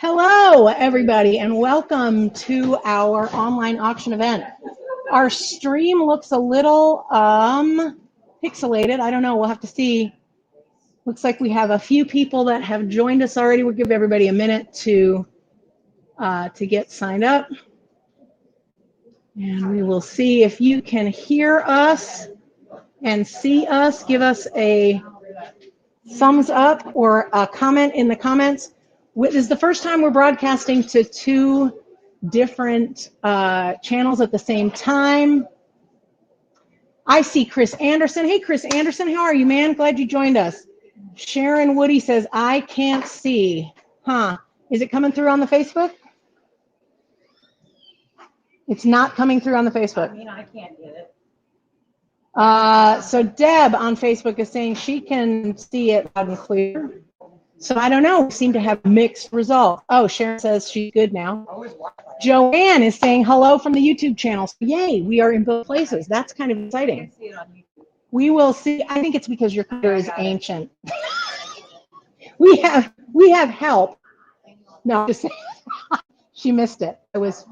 Hello, everybody, and welcome to our online auction event. Our stream looks a little pixelated. I don't know. We'll have to see. Looks like we have a few people that have joined us already. We'll give everybody a minute to get signed up. And we will see if you can hear us and see us. Give us a thumbs up or a comment in the comments. This is the first time we're broadcasting to two different channels at the same time. I see Chris Anderson. Hey, Chris Anderson, how are you, man? Glad you joined us. Sharon Woody says, I can't see. Huh. Is it coming through on the Facebook? It's not coming through on the Facebook. I mean, I can't get it. So Deb on Facebook is saying she can see it loud and clear. So I don't know. We seem to have mixed results. Oh, Sharon says she's good now. Joanne is saying hello from the YouTube channel. So yay, we are in both places. That's kind of exciting. We will see. I think it's because your computer is ancient. we have help. No, just she missed it. I was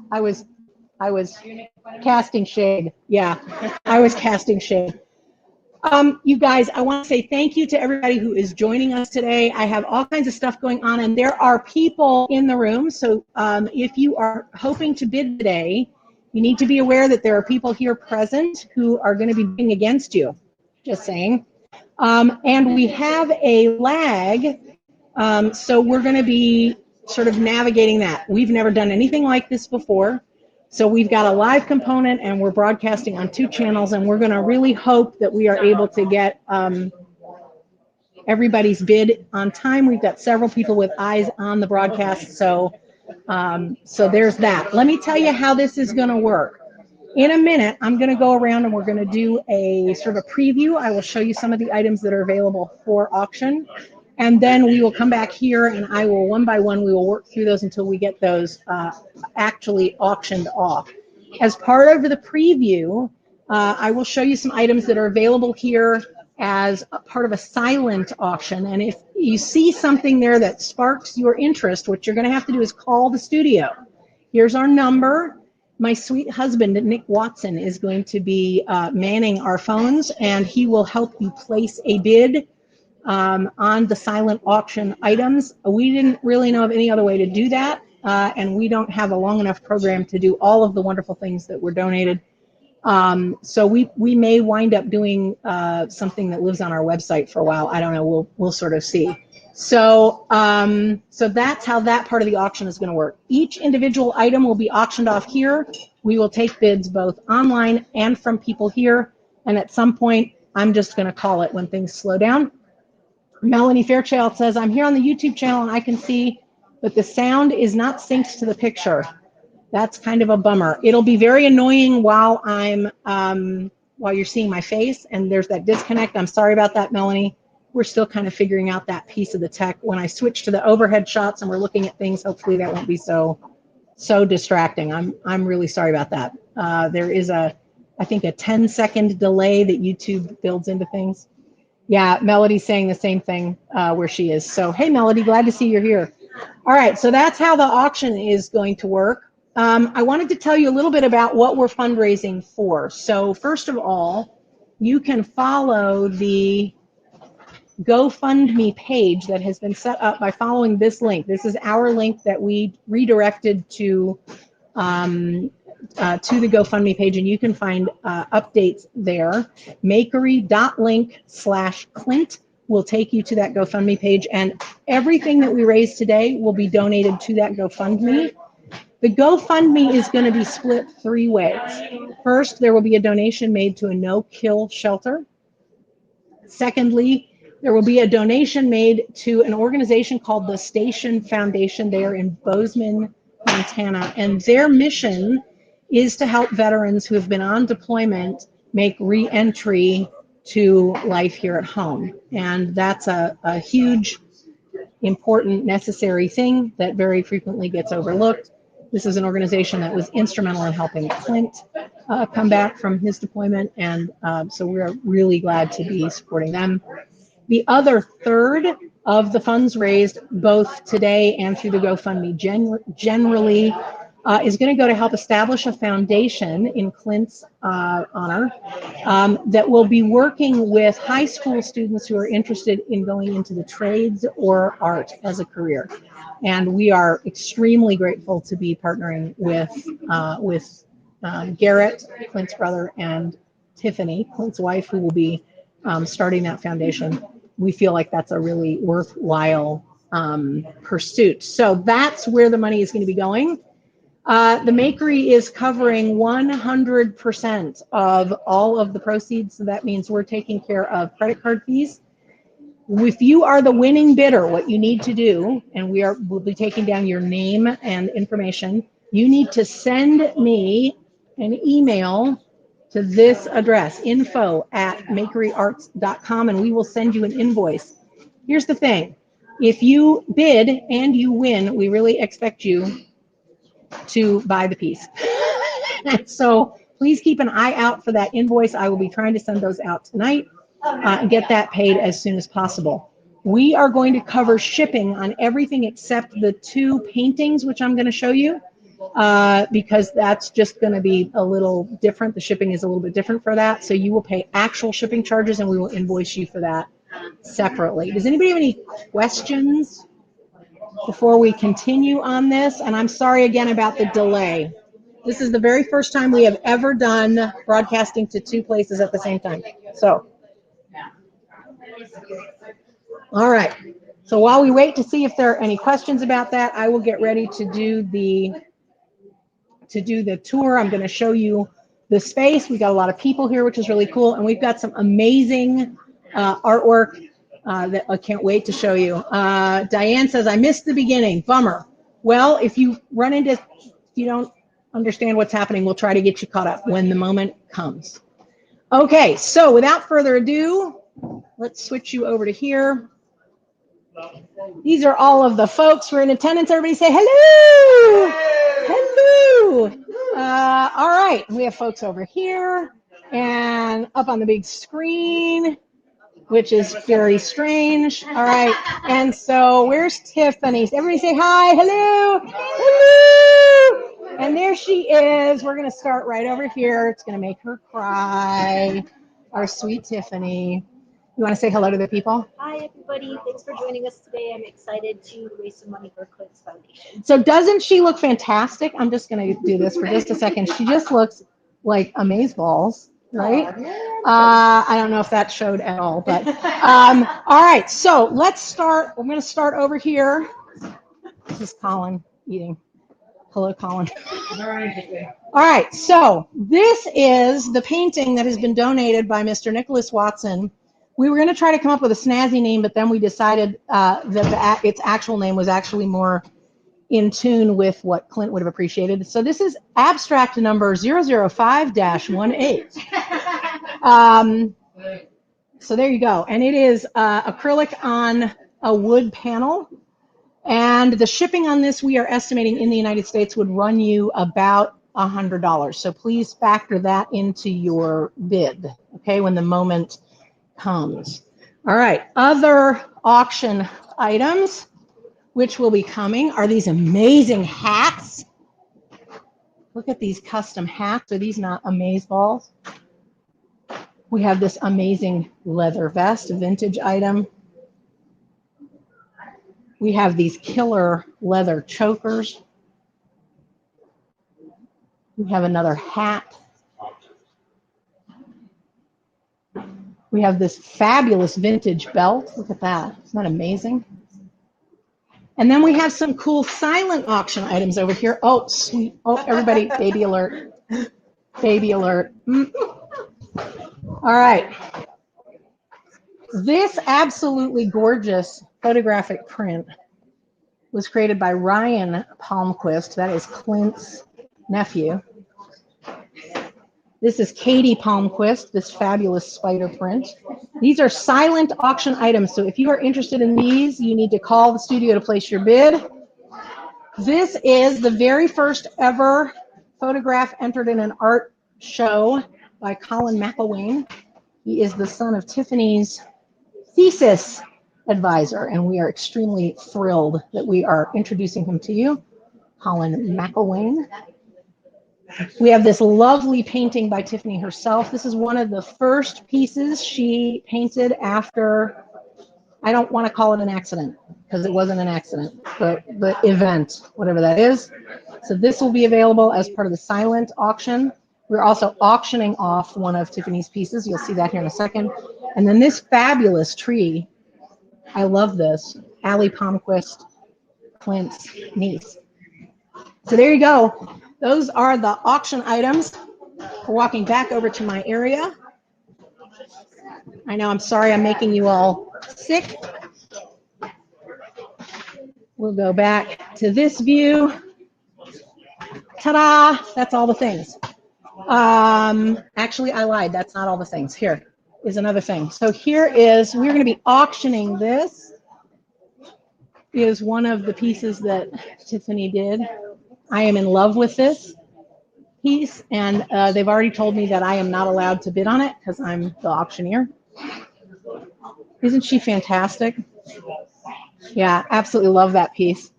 casting shade. Yeah, I was casting shade. You guys, I want to say thank you to everybody who is joining us today. I have all kinds of stuff going on, and there are people in the room. So if you are hoping to bid today, you need to be aware that there are people here present who are going to be bidding against you. Just saying. And we have a lag, so we're going to be sort of navigating that. We've never done anything like this before. So we've got a live component, and we're broadcasting on two channels, and we're going to really hope that we are able to get everybody's bid on time. We've got several people with eyes on the broadcast, so there's that. Let me tell you how this is going to work. In a minute, I'm going to go around and we're going to do a sort of a preview. I will show you some of the items that are available for auction. And then we will come back here and I will, one by one, we will work through those until we get those actually auctioned off. As part of the preview, I will show you some items that are available here as a part of a silent auction. And if you see something there that sparks your interest, what you're going to have to do is call the studio. Here's our number. My sweet husband, Nick Watson, is going to be manning our phones, and he will help you place a bid on the silent auction items. We didn't really know of any other way to do that, and we don't have a long enough program to do all of the wonderful things that were donated. So we may wind up doing something that lives on our website for a while. I don't know. We'll sort of see. So so that's how that part of the auction is going to work. Each individual item will be auctioned off here. We will take bids both online and from people here. And at some point, I'm just going to call it when things slow down. Melanie Fairchild says, I'm here on the YouTube channel and I can see, but the sound is not synced to the picture. That's kind of a bummer. It'll be very annoying while while you're seeing my face and there's that disconnect. I'm sorry about that, Melanie. We're still kind of figuring out that piece of the tech. When I switch to the overhead shots and we're looking at things, hopefully that won't be so distracting. I'm really sorry about that. There is I think a 10-second delay that YouTube builds into things. Yeah, Melody's saying the same thing where she is. So, hey, Melody, glad to see you're here. All right, so that's how the auction is going to work. I wanted to tell you a little bit about what we're fundraising for. So, first of all, you can follow the GoFundMe page that has been set up by following this link. This is our link that we redirected to the GoFundMe page, and you can find updates there. Makery.link/Clint will take you to that GoFundMe page, and everything that we raise today will be donated to that GoFundMe. The GoFundMe is going to be split three ways. First, there will be a donation made to a no-kill shelter. Secondly, there will be a donation made to an organization called the Station Foundation. They are in Bozeman, Montana, and their mission is to help veterans who have been on deployment make re-entry to life here at home. And that's a huge, important, necessary thing that very frequently gets overlooked. This is an organization that was instrumental in helping Clint come back from his deployment, and so we're really glad to be supporting them. The other third of the funds raised both today and through the GoFundMe generally is going to go to help establish a foundation in Clint's honor that will be working with high school students who are interested in going into the trades or art as a career. And we are extremely grateful to be partnering with Garrett, Clint's brother, and Tiffany, Clint's wife, who will be starting that foundation. We feel like that's a really worthwhile pursuit. So that's where the money is going to be going. The Makery is covering 100% of all of the proceeds. So that means we're taking care of credit card fees. If you are the winning bidder, what you need to do, and we'll be taking down your name and information, you need to send me an email to this address, info@makeryarts.com, and we will send you an invoice. Here's the thing. If you bid and you win, we really expect you to buy the piece. So please keep an eye out for that invoice. I will be trying to send those out tonight and get that paid as soon as possible. We are going to cover shipping on everything except the 2 paintings, which I'm going to show you. Because that's just going to be a little different. The shipping is a little bit different for that. So you will pay actual shipping charges and we will invoice you for that separately. Does anybody have any questions before we continue on this? And I'm sorry again about the delay. This is the very first time we have ever done broadcasting to 2 places at the same time. So, all right. So while we wait to see if there are any questions about that, I will get ready to do the tour. I'm going to show you the space. We got a lot of people here, which is really cool. And we've got some amazing artwork that I can't wait to show you. Diane says, I missed the beginning. Bummer. Well, if you don't understand what's happening, we'll try to get you caught up when the moment comes. Okay, so without further ado, let's switch you over to here. These are all of the folks who are in attendance. Everybody say hello. Hello. All right, we have folks over here and up on the big screen, which is very strange. All right, and so where's Tiffany? Everybody say hi. Hello. Hello. And there she is. We're going to start right over here. It's going to make her cry. Our sweet Tiffany. You want to say hello to the people? Hi, everybody. Thanks for joining us today. I'm excited to raise some money for Clint's Foundation. So doesn't she look fantastic? I'm just going to do this for just a second. She just looks like amazeballs, right? I don't know if that showed at all, but all right. So let's start. I'm going to start over here. This is Colin eating. Hello, Colin. All right. So this is the painting that has been donated by Mr. Nicholas Watson. We were going to try to come up with a snazzy name, but then we decided that its actual name was actually more in tune with what Clint would have appreciated. So this is abstract number 005-18. So there you go. And it is acrylic on a wood panel. And the shipping on this, we are estimating in the United States would run you about $100. So please factor that into your bid, okay, when the moment comes. All right, other auction items which will be coming are these amazing hats. Look at these custom hats. Are these not amazeballs? We have this amazing leather vest, a vintage item. We have these killer leather chokers. We have another hat. We have this fabulous vintage belt. Look at that. Isn't that amazing? And then we have some cool silent auction items over here. Oh, sweet. Oh, everybody, baby alert. Baby alert. All right. This absolutely gorgeous photographic print was created by Ryan Palmquist. That is Clint's nephew. This is Katie Palmquist, this fabulous spider print. These are silent auction items, so if you are interested in these, you need to call the studio to place your bid. This is the very first ever photograph entered in an art show by Colin McElwain. He is the son of Tiffany's thesis advisor, and we are extremely thrilled that we are introducing him to you, Colin McElwain. We have this lovely painting by Tiffany herself. This is one of the first pieces she painted after, I don't want to call it an accident, because it wasn't an accident, but the event, whatever that is. So this will be available as part of the silent auction. We're also auctioning off one of Tiffany's pieces. You'll see that here in a second. And then this fabulous tree, I love this, Allie Palmquist, Clint's niece. So there you go. Those are the auction items. We're walking back over to my area. I know, I'm sorry I'm making you all sick. We'll go back to this view. Ta-da! That's all the things. Actually, I lied. That's not all the things. Here is another thing. So here is, we're going to be auctioning this. Is one of the pieces that Tiffany did. I am in love with this piece, and they've already told me that I am not allowed to bid on it because I'm the auctioneer. Isn't she fantastic? Yeah, absolutely love that piece.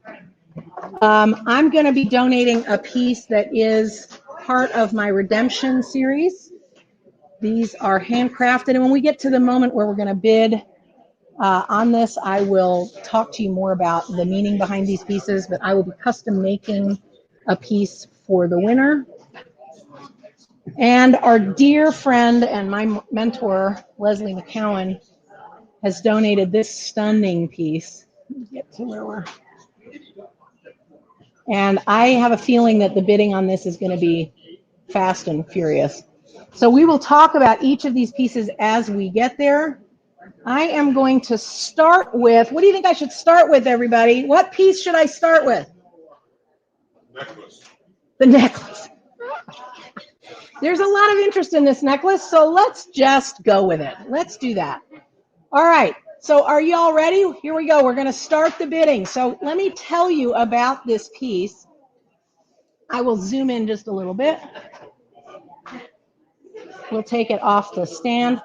I'm going to be donating a piece that is part of my redemption series. These are handcrafted, and when we get to the moment where we're going to bid on this, I will talk to you more about the meaning behind these pieces, but I will be custom making a piece for the winner. And our dear friend and my mentor, Leslie McCowan, has donated this stunning piece. Let me get to where we're. And I have a feeling that the bidding on this is going to be fast and furious. So we will talk about each of these pieces as we get there. I am going to start with, what do you think I should start with, everybody? What piece should I start with? Necklace. The necklace. There's a lot of interest in this necklace, so let's just go with it. Let's do that. All right, so are you all ready? Here we go. We're going to start the bidding. So let me tell you about this piece. I will zoom in just a little bit. We'll take it off the stand.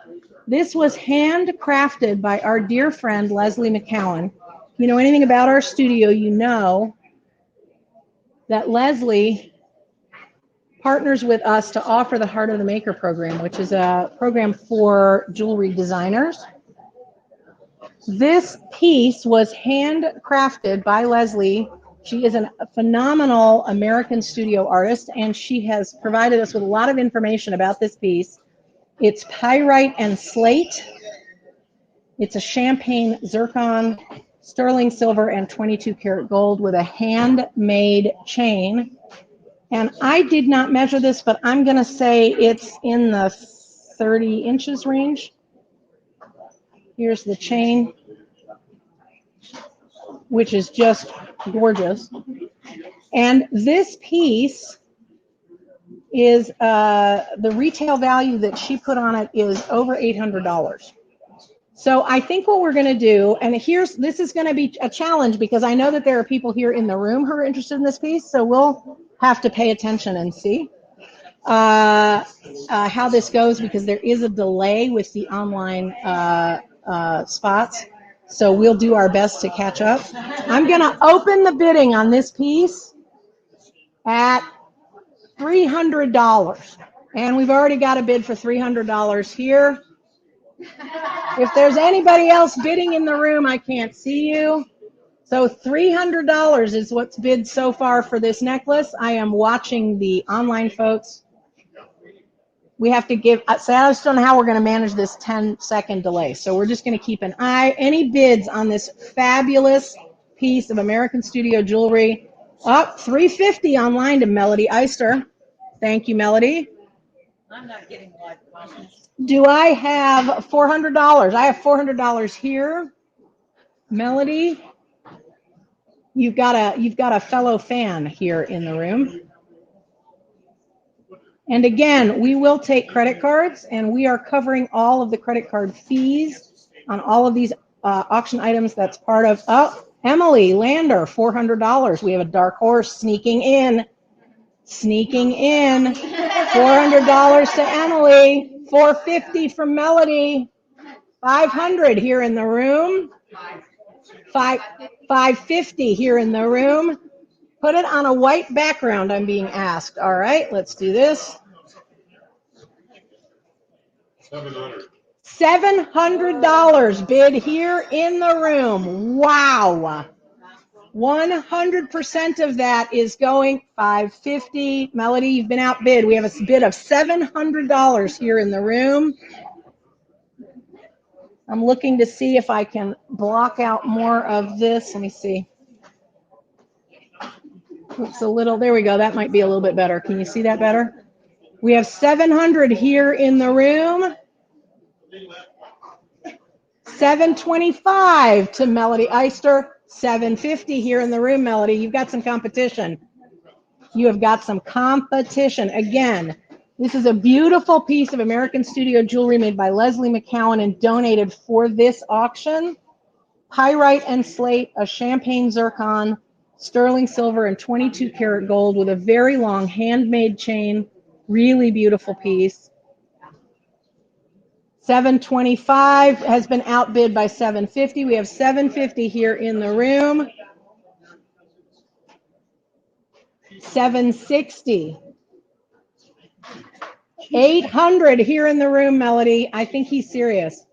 This was handcrafted by our dear friend, Leslie McCowan. If you know anything about our studio, you know that Leslie partners with us to offer the Heart of the Maker program, which is a program for jewelry designers. This piece was handcrafted by Leslie. She is a phenomenal American studio artist, and she has provided us with a lot of information about this piece. It's pyrite and slate. It's a champagne zircon, sterling silver, and 22 karat gold with a handmade chain. And I did not measure this, but I'm going to say it's in the 30 inches range. Here's the chain, which is just gorgeous. And this piece is, the retail value that she put on it is over $800. So I think what we're going to do, and this is going to be a challenge because I know that there are people here in the room who are interested in this piece, so we'll have to pay attention and see how this goes because there is a delay with the online spots. So we'll do our best to catch up. I'm going to open the bidding on this piece at $300. And we've already got a bid for $300 here. If there's anybody else bidding in the room, I can't see you. So $300 is what's bid so far for this necklace. I am watching the online folks. We have to give, so I just don't know how we're going to manage this 10-second delay. So we're just going to keep an eye. Any bids on this fabulous piece of American Studio jewelry? Up $350 online to Melody Eister. Thank you, Melody. I'm not getting live comments. Do I have $400? I have $400 here. Melody, you've got a fellow fan here in the room. And again, we will take credit cards, and we are covering all of the credit card fees on all of these auction items. That's part of, Emily Lander, $400. We have a dark horse sneaking in. $400 to Emily, $450 from Melody. 500 here in the room. 550 here in the room. Put it on a white background, I'm being asked. All right, let's do this. 700. $700 bid here in the room. Wow. 100% of that is going 550. Melody, you've been outbid. We have a bid of $700 here in the room. I'm looking to see if I can block out more of this. Let me see. Oops, a little. There we go. That might be a little bit better. Can you see that better? We have 700 here in the room. 725 to Melody Eister. 750 here in the room, Melody. You've got some competition. You have got some competition. Again, this is a beautiful piece of American Studio jewelry made by Leslie McCowan and donated for this auction. Pyrite and slate, a champagne zircon, sterling silver, and 22 karat gold with a very long handmade chain. Really beautiful piece. 725 has been outbid by 750. We have 750 here in the room. 760. 800 here in the room, Melody. I think he's serious.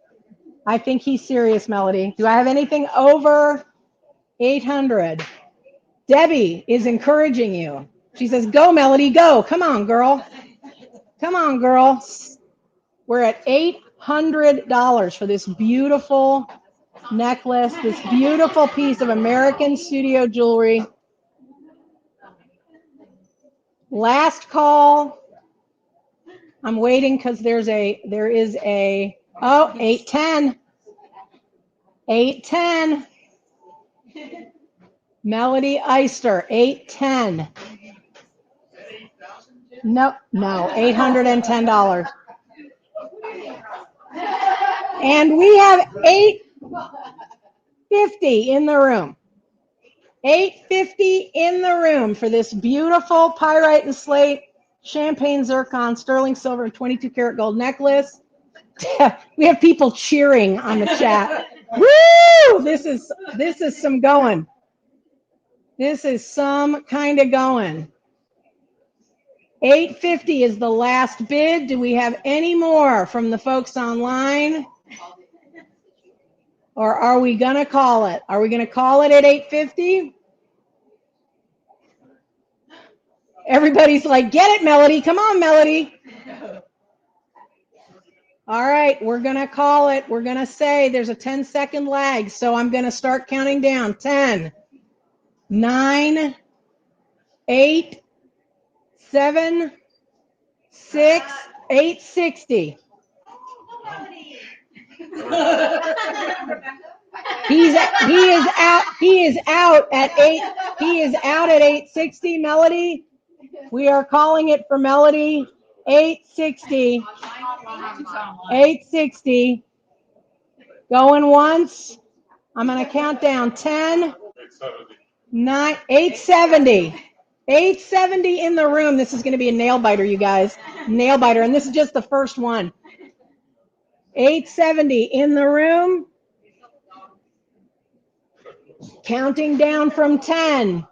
I think he's serious, Melody. Do I have anything over 800? Debbie is encouraging you. She says, go, Melody, go. Come on, girl. Come on, girl. We're at $800 for this beautiful necklace, this beautiful piece of American Studio jewelry. Last call. I'm waiting because there is a, oh, 810. 810. Melody Eister, 810. No, $810. And we have 850 in the room. 850 in the room for this beautiful pyrite and slate, champagne zircon, sterling silver, and 22 karat gold necklace. We have people cheering on the chat. Woo! This is some going. This is some kind of going. 850 is the last bid. Do we have any more from the folks online? Or are we going to call it? Are we going to call it at 850? Everybody's like, get it, Melody. Come on, Melody. All right, we're going to call it. We're going to say there's a 10-second lag, so I'm going to start counting down. 10, 9, 8, 7, 6, 860. He is out at 860, Melody. We are calling it for Melody. 860. 860. Going once. I'm going to count down. 10, 9, 870. 870 in the room. This is going to be a nail biter, you guys. Nail biter. And this is just the first one. 870 in the room. Counting down from 10,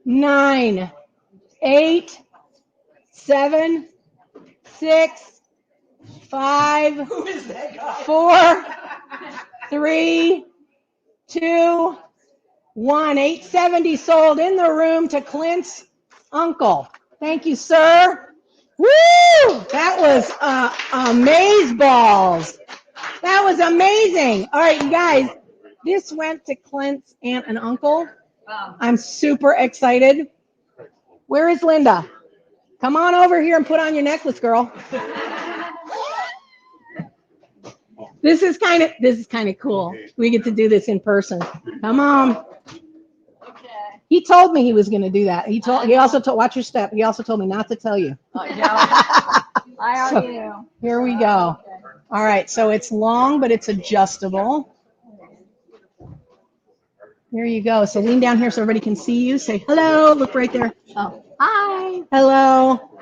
9, 8, 7, 6, 5, 4, 3, 2, 1. 870 sold in the room to Clint's uncle. Thank you, sir. Woo! That was amazeballs. That was amazing. All right, you guys, this went to Clint's aunt and uncle. I'm super excited. Where is Linda? Come on over here and put on your necklace, girl. This is kind of cool. We get to do this in person. Come on. He told me he was going to do that. He also told, watch your step. He also told me not to tell you. I already knew. Here we go. All right, so it's long, but it's adjustable. There you go. So lean down here so everybody can see you. Say hello. Look right there. Oh, hi. Hello.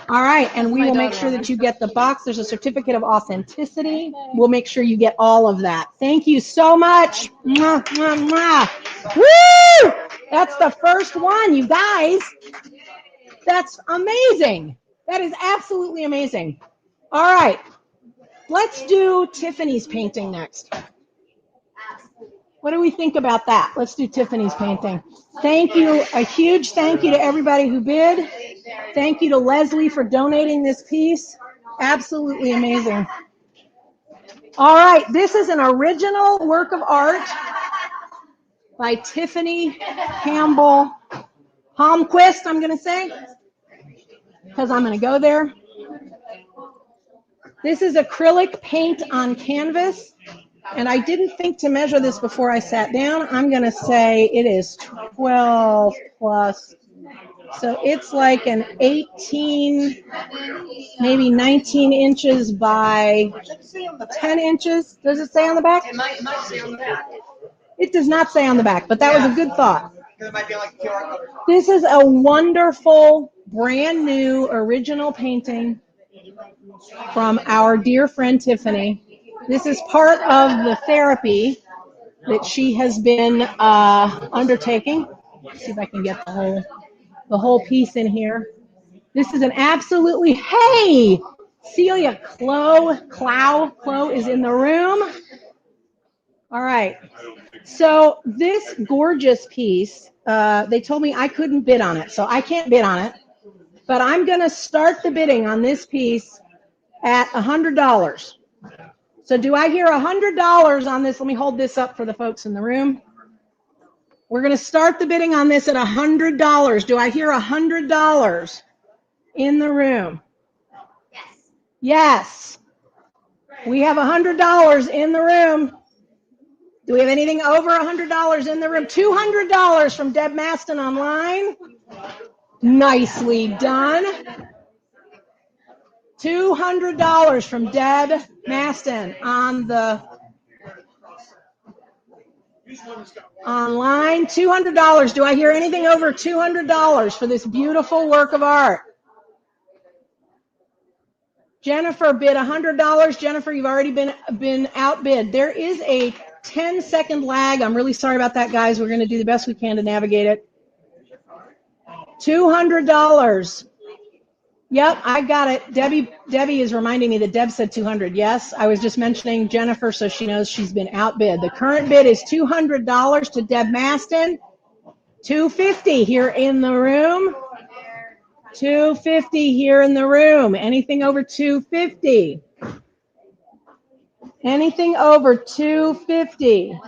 All All right, and we will make sure that you get the box. There's a certificate of authenticity. We'll make sure you get all of that. Thank you so much. Mwah, mwah, mwah. Woo! That's the first one, you guys. That's amazing. That is absolutely amazing. All right, let's do Tiffany's painting next. What do we think about that? Let's do Tiffany's painting. Thank you. A huge thank you to everybody who bid. Thank you to Leslie for donating this piece. Absolutely amazing. All right, this is an original work of art by Tiffany Palmquist, I'm going to say, because I'm going to go there. This is acrylic paint on canvas. And I didn't think to measure this before I sat down. I'm going to say it is 12 plus. So it's like an 18, maybe 19 inches by 10 inches. Does it say on the back? It might say on the back. It does not say on the back, but that was a good thought. Because it might be like QR code. This is a wonderful, brand new, original painting from our dear friend Tiffany. This is part of the therapy that she has been undertaking. Let's see if I can get the whole piece in here. This is an absolutely, hey, Celia Clow is in the room. All right. So this gorgeous piece, they told me I couldn't bid on it, so I can't bid on it. But I'm going to start the bidding on this piece at $100. So do I hear $100 on this? Let me hold this up for the folks in the room. We're going to start the bidding on this at $100. Do I hear $100 in the room? Yes. Yes. We have $100 in the room. Do we have anything over $100 in the room? $200 from Deb Maston online. Nicely done. $200 from Deb Maston on the online. $200. Do I hear anything over $200 for this beautiful work of art? Jennifer bid $100. Jennifer, you've already been outbid. There is a 10-second lag. I'm really sorry about that, guys. We're going to do the best we can to navigate it. $200. Yep, I got it. Debbie is reminding me that Deb said 200. Yes, I was just mentioning Jennifer so she knows she's been outbid. The current bid is $200 to Deb Maston. $250 here in the room. $250 here in the room. Anything over $250? Anything over $250?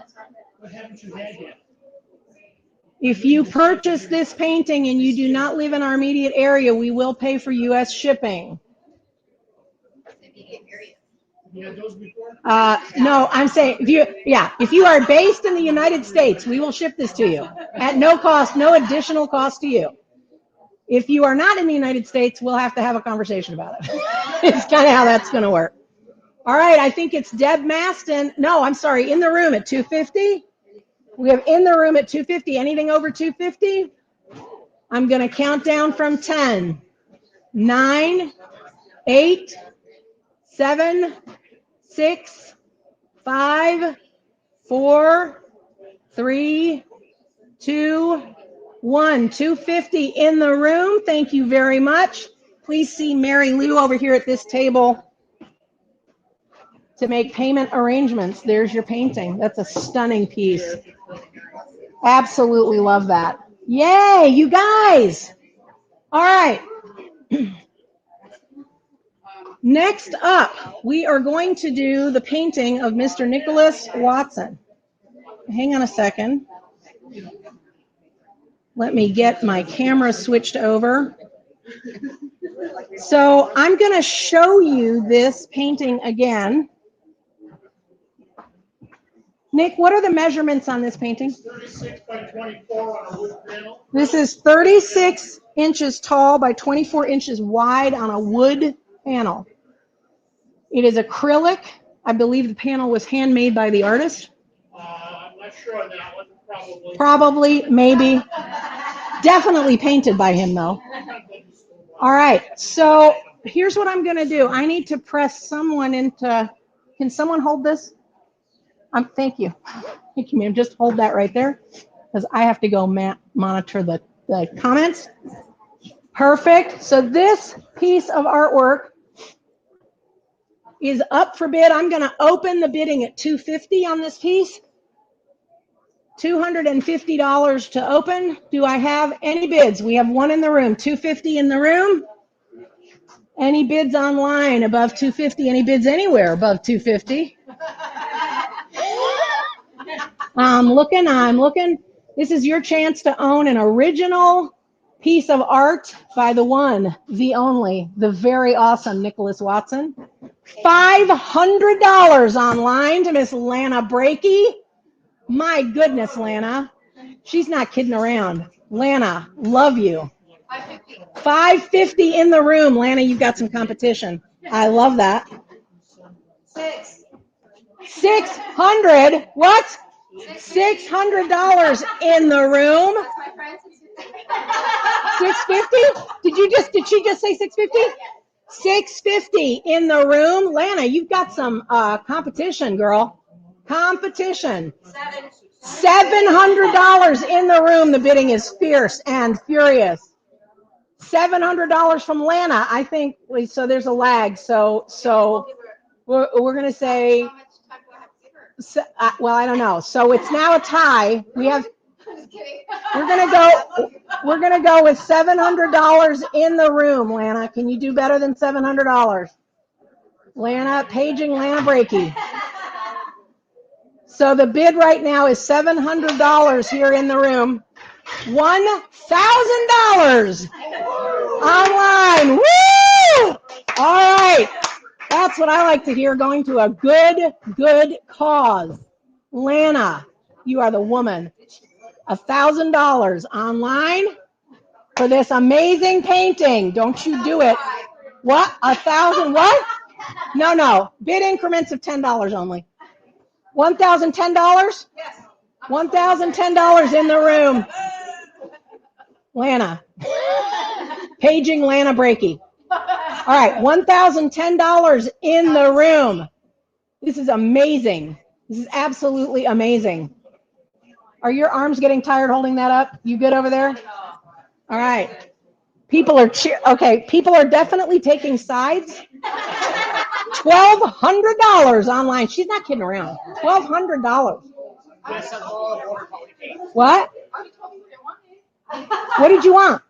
If you purchase this painting and you do not live in our immediate area, we will pay for U.S. shipping. No, I'm saying if you are based in the United States, we will ship this to you at no cost, no additional cost to you. If you are not in the United States, we'll have to have a conversation about it. It's kind of how that's going to work. All right, I think it's Deb Maston. No, I'm sorry, in the room at $250. We have in the room at $250. Anything over $250? I'm going to count down from 10. 9, 8, 7, 6, 5, 4, 3, 2, 1. $250 in the room. Thank you very much. Please see Mary Lou over here at this table to make payment arrangements. There's your painting. That's a stunning piece. Absolutely love that. Yay, you guys. All right. Next up, we are going to do the painting of Mr. Nicholas Watson. Hang on a second. Let me get my camera switched over. So I'm going to show you this painting again. Nick, what are the measurements on this painting? 36 by 24 on a wood panel. This is 36 inches tall by 24 inches wide on a wood panel. It is acrylic. I believe the panel was handmade by the artist. I'm not sure on that one. Probably. Probably, maybe. Definitely painted by him, though. All right, so here's what I'm going to do. I need to press someone into, can someone hold this? Thank you. Thank you, ma'am. Just hold that right there because I have to go monitor the comments. Perfect. So this piece of artwork is up for bid. I'm going to open the bidding at $250 on this piece. $250 to open. Do I have any bids? We have one in the room. $250 in the room. Any bids online above $250? Any bids anywhere above $250? I'm looking. This is your chance to own an original piece of art by the one, the only, the very awesome Nicholas Watson. $500 online to Miss Lana Brakey. My goodness, Lana. She's not kidding around. Lana, love you. $550 in the room. Lana, you've got some competition. I love that. 600. What? $600 in the room. 650? Did she just say 650? 650 in the room. Lana, you've got some competition, girl. Competition. $700 in the room. The bidding is fierce and furious. $700 from Lana. I think so. There's a lag. So we're gonna say. Well, I don't know. So it's now a tie. We're gonna go with $700 in the room. Lana, can you do better than $700? Lana, paging Lana Brakey. So the bid right now is $700 here in the room. $1,000 online. Woo! All right. That's what I like to hear, going to a good cause. Lana, you are the woman. $1,000 online for this amazing painting. Don't you do it. What? 1,000 what? No. Bid increments of $10 only. $1,010? Yes. $1,010 in the room. Lana. Paging Lana Brakey. All right, $1,010 in the room. This is amazing. This is absolutely amazing. Are your arms getting tired holding that up? You good over there? All right. People are definitely taking sides. $1,200 online. She's not kidding around. $1,200. What? What did you want?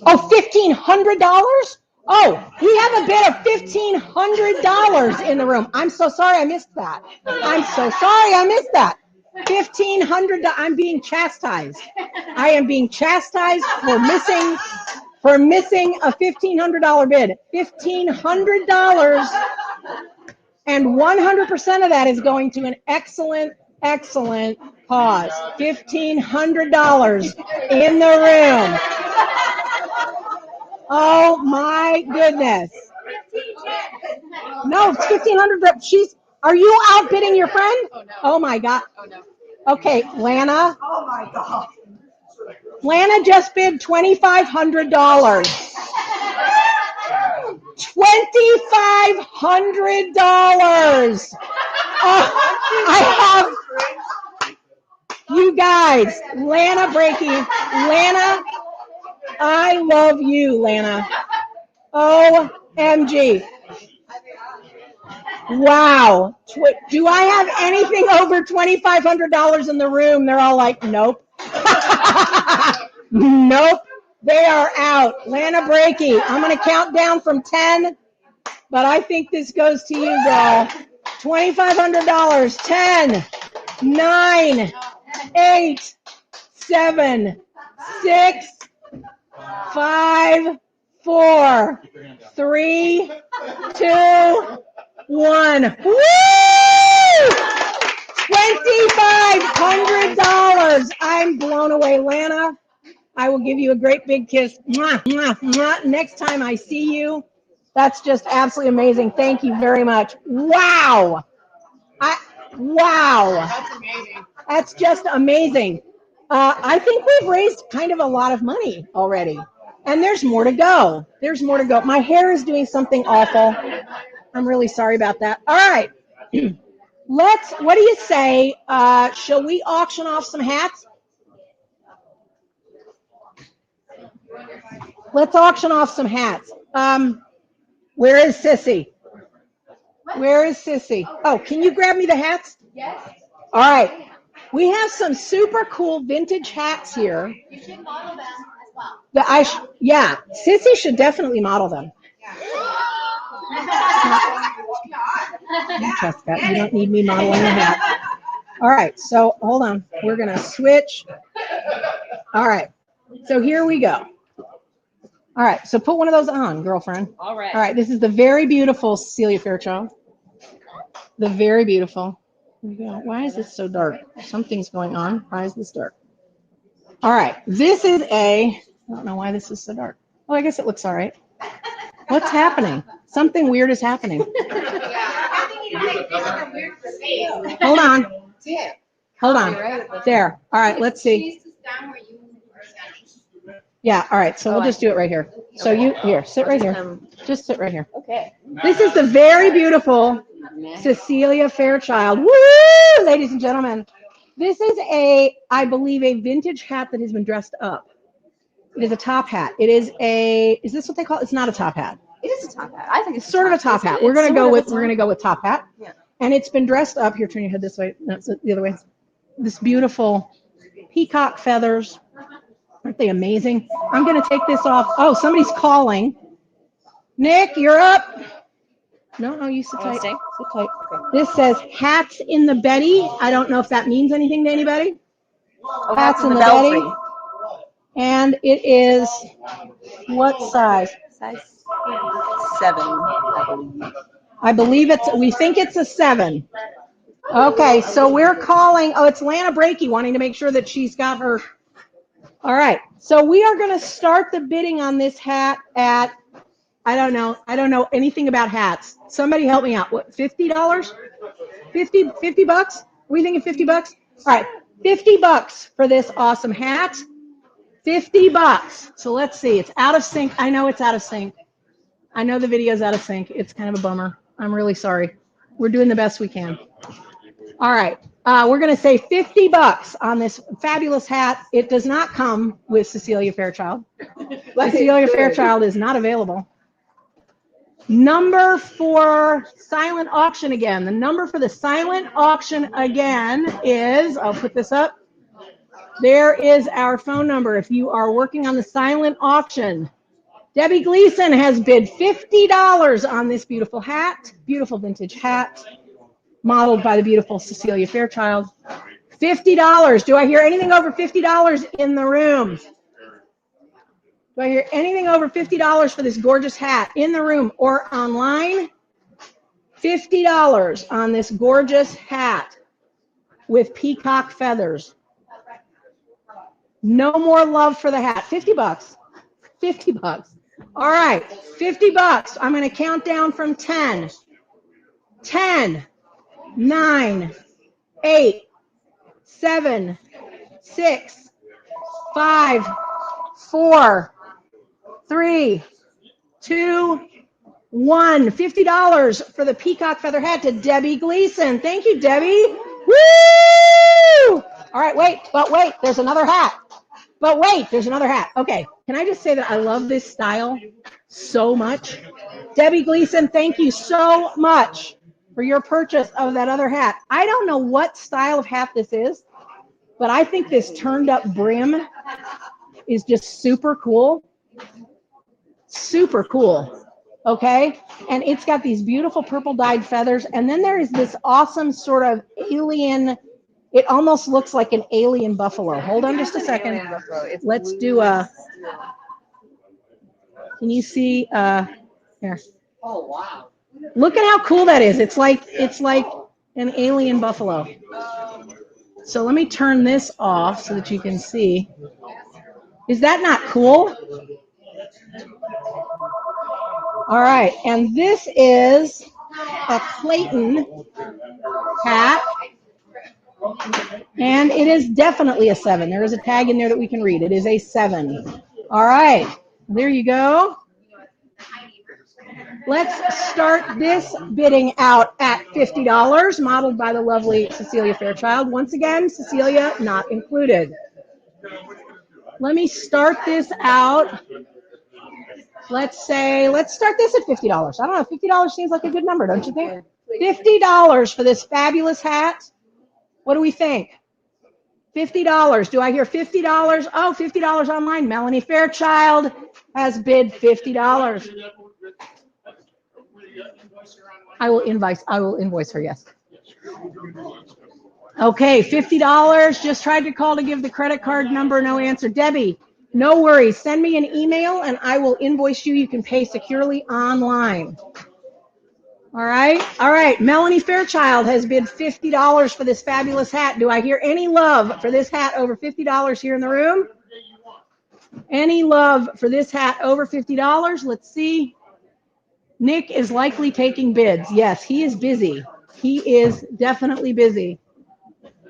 Oh, $1,500? Oh, we have a bid of $1,500 in the room. I'm so sorry I missed that. $1,500. I'm being chastised. I am being chastised for missing a $1,500 bid. $1,500, and 100% of that is going to an excellent cause. $1,500 in the room. Oh my goodness. No, it's $1,500. Are you outbidding your friend? Oh my God. Okay, Lana. Oh my God. Lana just bid $2,500. $2,500. I have you guys. Lana Brakey. Lana, I love you, Lana. OMG. Wow. Do I have anything over $2,500 in the room? They're all like, nope. Nope. They are out. Lana Brakey. I'm going to count down from 10, but I think this goes to you, girl. $2,500. 10, 9, 8, 7, 6, 5, 4, 3, 2, 1. Woo! $2,500. I'm blown away, Lana. I will give you a great big kiss. Mwah, mwah, mwah. Next time I see you. That's just absolutely amazing. Thank you very much. Wow. Wow. That's amazing. That's just amazing. I think we've raised kind of a lot of money already. And there's more to go. There's more to go. My hair is doing something awful. I'm really sorry about that. All right. What do you say? Shall we auction off some hats? Let's auction off some hats. Where is Sissy? Where is Sissy? Oh, can you grab me the hats? Yes. All right. We have some super cool vintage hats here. You should model them as well. Yeah, Sissy should definitely model them. Don't trust that. You don't need me modeling the hat. All right, so hold on. We're going to switch. All right, so here we go. All right, so put one of those on, girlfriend. All right. All right, this is the very beautiful Cecilia Fairchild. The very beautiful. Here we go. Why is this so dark? Something's going on. Why is this dark? All right, this is I don't know why this is so dark. Oh, I guess it looks all right. What's happening? Something weird is happening. Hold on. Hold on. There. All right, let's see. Yeah, all right, so we'll just do it right here. So here, sit right here. Just sit right here. Okay. This is the very beautiful Cecilia Fairchild. Woo, ladies and gentlemen. This is I believe, a vintage hat that has been dressed up. It is a top hat. It is is this what they call it? It's not a top hat. It is a top hat. I think it's Sort of a top hat. We're gonna go with top hat. Yeah. And it's been dressed up. Here, turn your head this way. That's the other way. This beautiful peacock feathers. Aren't they amazing? I'm gonna take this off. Oh, somebody's calling. Nick, you're up. No, you sit tight. Sit tight. Okay. This says hats in the Betty. I don't know if that means anything to anybody. Oh, Hats in the Betty. And it is what size? Size 7, I believe. I believe we think it's a 7. Okay, so we're calling, it's Lana Brakey wanting to make sure that she's got her. All right, so we are going to start the bidding on this hat at, I don't know anything about hats. Somebody help me out. What, $50? 50 bucks? Are we thinking 50 bucks? All right, 50 bucks for this awesome hat. 50 bucks. So let's see. It's out of sync. I know it's out of sync. I know the video's out of sync. It's kind of a bummer. I'm really sorry. We're doing the best we can. All right. We're going to say 50 bucks on this fabulous hat. It does not come with Cecilia Fairchild. Cecilia Fairchild is not available. Number for silent auction again. The number for the silent auction again is, I'll put this up. There is our phone number if you are working on the silent auction. Debbie Gleason has bid $50 on this beautiful hat, beautiful vintage hat, modeled by the beautiful Cecilia Fairchild. $50. Do I hear anything over $50 in the room? Do I hear anything over $50 for this gorgeous hat in the room or online? $50 on this gorgeous hat with peacock feathers. No more love for the hat. 50 bucks. 50 bucks. All right, 50 bucks. I'm going to count down from 10. 10, 9, 8, 7, 6, 5, 4, 3, 2, 1. $50 for the peacock feather hat to Debbie Gleason. Thank you, Debbie. Woo! All right, wait, there's another hat. Okay, can I just say that I love this style so much? Debbie Gleason, thank you so much for your purchase of that other hat. I don't know what style of hat this is, but I think this turned up brim is just super cool. Super cool, okay? And it's got these beautiful purple dyed feathers, and then there is this awesome sort of alien. It almost looks like an alien buffalo. Hold on just a second. Let's do can you see, here. Oh, wow. Look at how cool that is. It's like an alien buffalo. So let me turn this off so that you can see. Is that not cool? All right, and this is a Clayton hat. And it is definitely a 7. There is a tag in there that we can read. It is a 7. All right. There you go. Let's start this bidding out at $50, modeled by the lovely Cecilia Fairchild. Once again, Cecilia not included. Let me start this out. Let's start this at $50. I don't know, $50 seems like a good number, don't you think? $50 for this fabulous hat. What do we think? $50. Do I hear $50? Oh, $50 online. Melanie Fairchild has bid $50. I will invoice her, yes. Okay, $50. Just tried to call to give the credit card number, no answer. Debbie, no worries. Send me an email and I will invoice you. You can pay securely online. All right. Melanie Fairchild has bid $50 for this fabulous hat. Do I hear any love for this hat over $50 here in the room? Any love for this hat over $50? Let's see. Nick is likely taking bids. Yes, he is busy. He is definitely busy.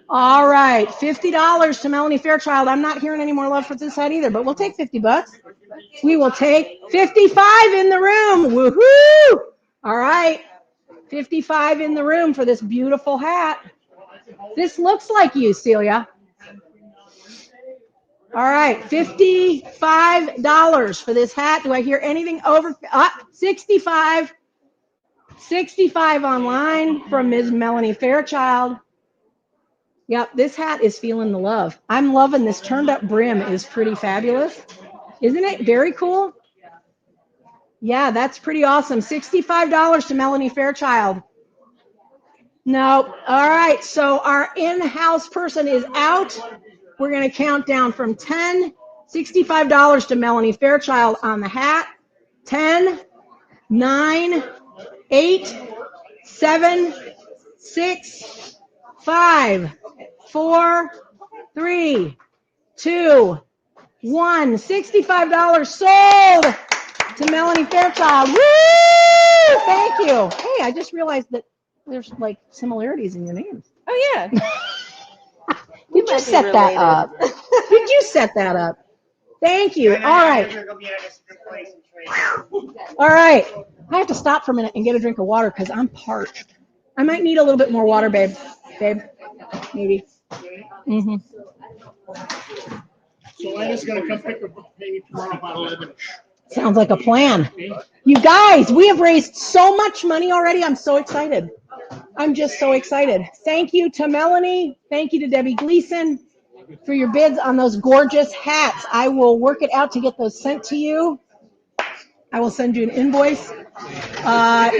All right, $50 to Melanie Fairchild. I'm not hearing any more love for this hat either, but we'll take $50. We will take 55 in the room. Woohoo! All right, 55 in the room for this beautiful hat. This looks like you, Celia. All right, $55 for this hat. Do I hear anything over 65? 65 online from Ms. Melanie Fairchild. Yep, this hat is feeling the love. I'm loving this turned up brim is pretty fabulous. Isn't it very cool? Yeah, that's pretty awesome. $65 to Melanie Fairchild. No, all right, so our in-house person is out. We're going to count down from 10, $65 to Melanie Fairchild on the hat. 10, 9, 8, 7, 6, 5, 4, 3, 2, 1. $65 sold to Melanie Fairchild. Woo! Thank you. Hey, I just realized that there's like similarities in your names. Oh yeah. Did you set that up? Did you set that up? Thank you. All right. All right. I have to stop for a minute and get a drink of water because I'm parched. I might need a little bit more water, babe. Babe, maybe. Mm-hmm. So Anna's gonna come pick her up maybe tomorrow about 11. Sounds like a plan. You guys, we have raised so much money already. I'm so excited. I'm just so excited. Thank you to Melanie. Thank you to Debbie Gleason for your bids on those gorgeous hats. I will work it out to get those sent to you. I will send you an invoice.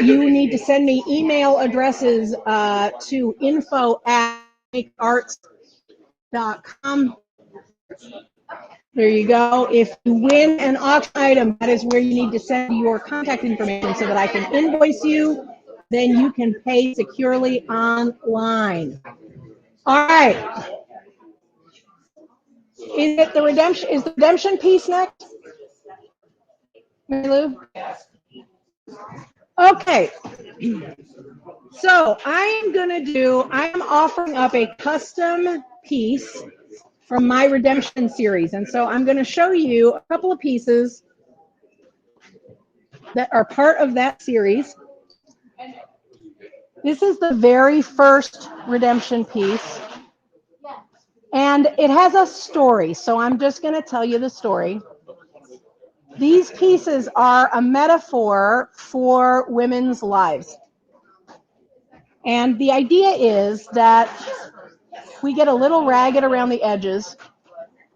You need to send me email addresses to info@makearts.com. There you go. If you win an auction item, that is where you need to send your contact information so that I can invoice you. Then you can pay securely online. All right. Is the redemption piece next? Mary Lou? Okay. So I'm offering up a custom piece from my redemption series. And so I'm going to show you a couple of pieces that are part of that series. This is the very first redemption piece. And it has a story. So I'm just going to tell you the story. These pieces are a metaphor for women's lives. And the idea is that we get a little ragged around the edges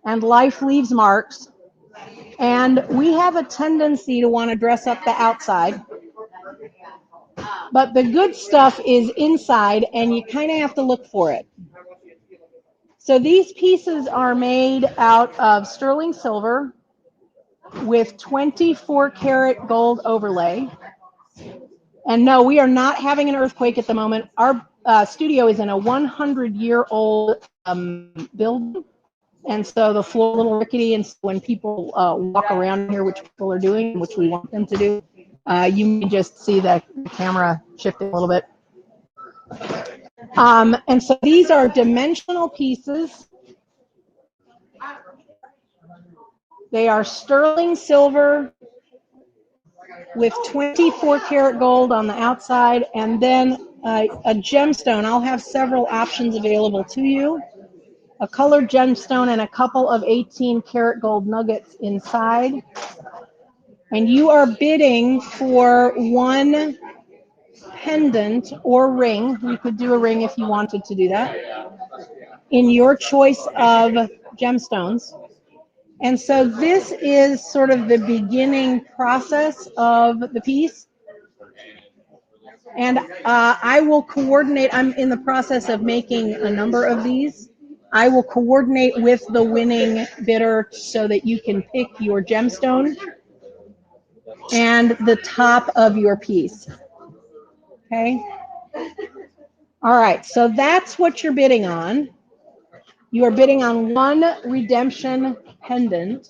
and life leaves marks. And we have a tendency to want to dress up the outside. But the good stuff is inside and you kind of have to look for it. So these pieces are made out of sterling silver with 24 karat gold overlay. And no, we are not having an earthquake at the moment. Our studio is in a 100-year-old building. And so the floor is a little rickety. And so when people walk around here, which people are doing, which we want them to do, you may just see the camera shifting a little bit. And so these are dimensional pieces. They are sterling silver with 24 karat gold on the outside, and then a gemstone. I'll have several options available to you. A colored gemstone and a couple of 18 karat gold nuggets inside. And you are bidding for one pendant or ring. You could do a ring if you wanted to do that, in your choice of gemstones. And so this is sort of the beginning process of the piece. And I will coordinate. I'm in the process of making a number of these. I will coordinate with the winning bidder so that you can pick your gemstone and the top of your piece. Okay? All right, so that's what you're bidding on. You are bidding on one redemption pendant.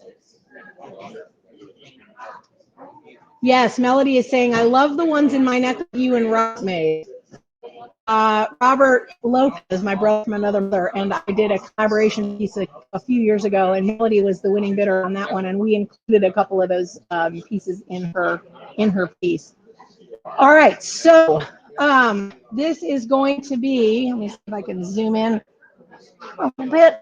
Yes, Melody is saying, I love the ones in my neck that you and Ross made. Robert Lopez, my brother from another mother, and I did a collaboration piece a few years ago, and Melody was the winning bidder on that one, and we included a couple of those pieces in her piece. All right, so this is going to be, let me see if I can zoom in a little bit.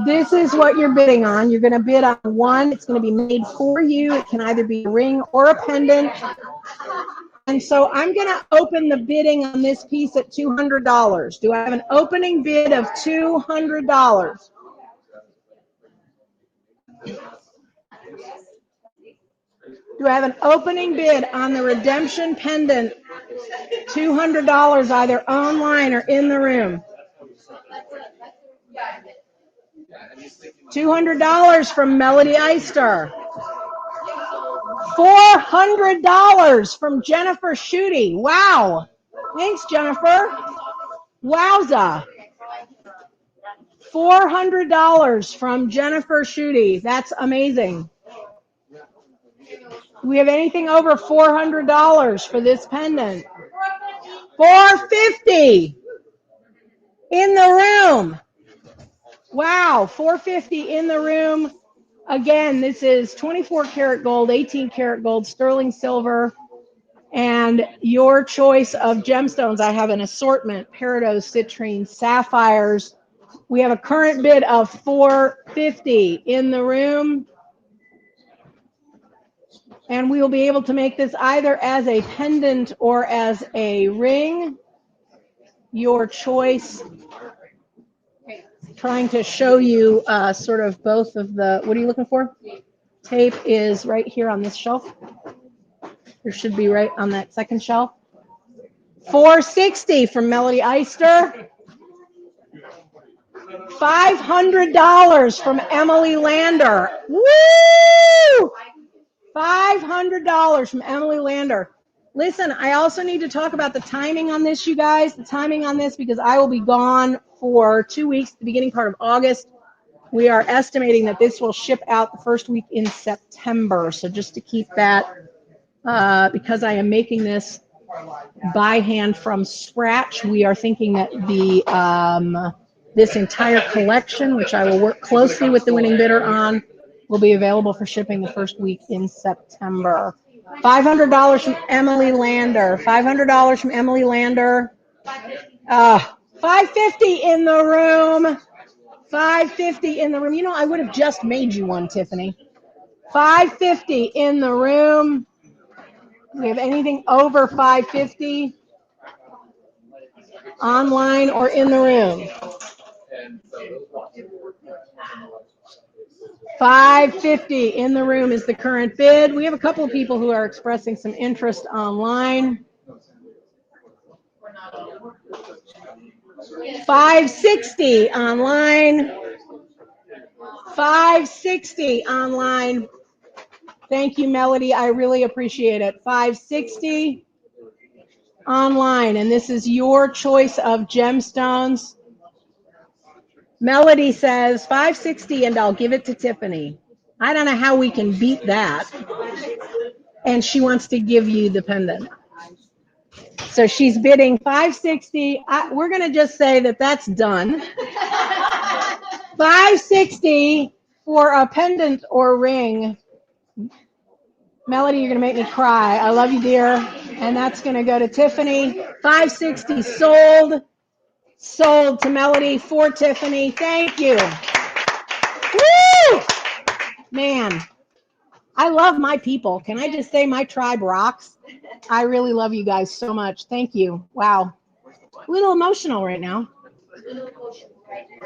This is what you're bidding on. You're going to bid on one. It's going to be made for you. It can either be a ring or a pendant. And so I'm going to open the bidding on this piece at $200. Do I have an opening bid of $200? Do I have an opening bid on the redemption pendant? $200 either online or in the room. $200 from Melody Eister. $400 from Jennifer Schutte. Wow. Thanks, Jennifer. Wowza. $400 from Jennifer Schutte. That's amazing. Do we have anything over $400 for this pendant? $450 in the room. Wow, $450 in the room. Again, this is 24 karat gold, 18 karat gold, sterling silver, and your choice of gemstones. I have an assortment: peridot, citrine, sapphires. We have a current bid of $450 in the room. And we will be able to make this either as a pendant or as a ring. Your choice. Trying to show you sort of both of the, what are you looking for? Tape is right here on this shelf. There should be right on that second shelf. $460 from Melody Eister. $500 from Emily Lander. Woo! $500 from Emily Lander. Listen, I also need to talk about the timing on this, you guys. The timing on this, because I will be gone for 2 weeks, the beginning part of August. We are estimating that this will ship out the first week in September. So just to keep that, because I am making this by hand from scratch, we are thinking that the this entire collection, which I will work closely with the winning bidder on, will be available for shipping the first week in September. $500 from Emily Lander. $500 from Emily Lander. $550 in the room. $550 in the room. You know, I would have just made you one, Tiffany. $550 in the room. Do we have anything over $550? Online or in the room? $550 in the room is the current bid. We have a couple of people who are expressing some interest online. $560 online. $560 online. Thank you, Melody. I really appreciate it. $560 online, and this is your choice of gemstones. Melody says $560, and I'll give it to Tiffany. I don't know how we can beat that. And she wants to give you the pendant. So she's bidding $560. We're going to just say that that's done. $560 for a pendant or ring. Melody, you're going to make me cry. I love you, dear. And that's going to go to Tiffany. $560 sold. Sold to Melody for Tiffany. Thank you. Woo! Man, I love my people. Can I just say my tribe rocks? I really love you guys so much. Thank you. Wow. A little emotional right now.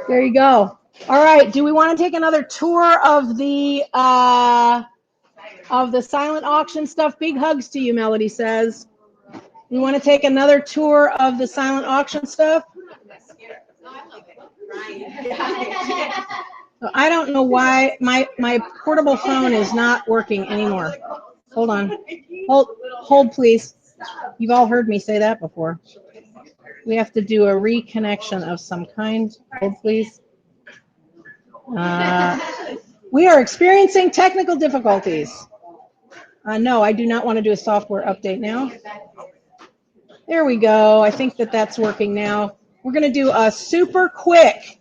There you go. All right. Do we want to take another tour of the silent auction stuff? Big hugs to you, Melody says. We want to take another tour of the silent auction stuff? I don't know why my portable phone is not working anymore. Hold on. Hold, please. You've all heard me say that before. We have to do a reconnection of some kind. Hold, please. We are experiencing technical difficulties. No, I do not want to do a software update now. There we go. I think that's working now. We're going to do a super quick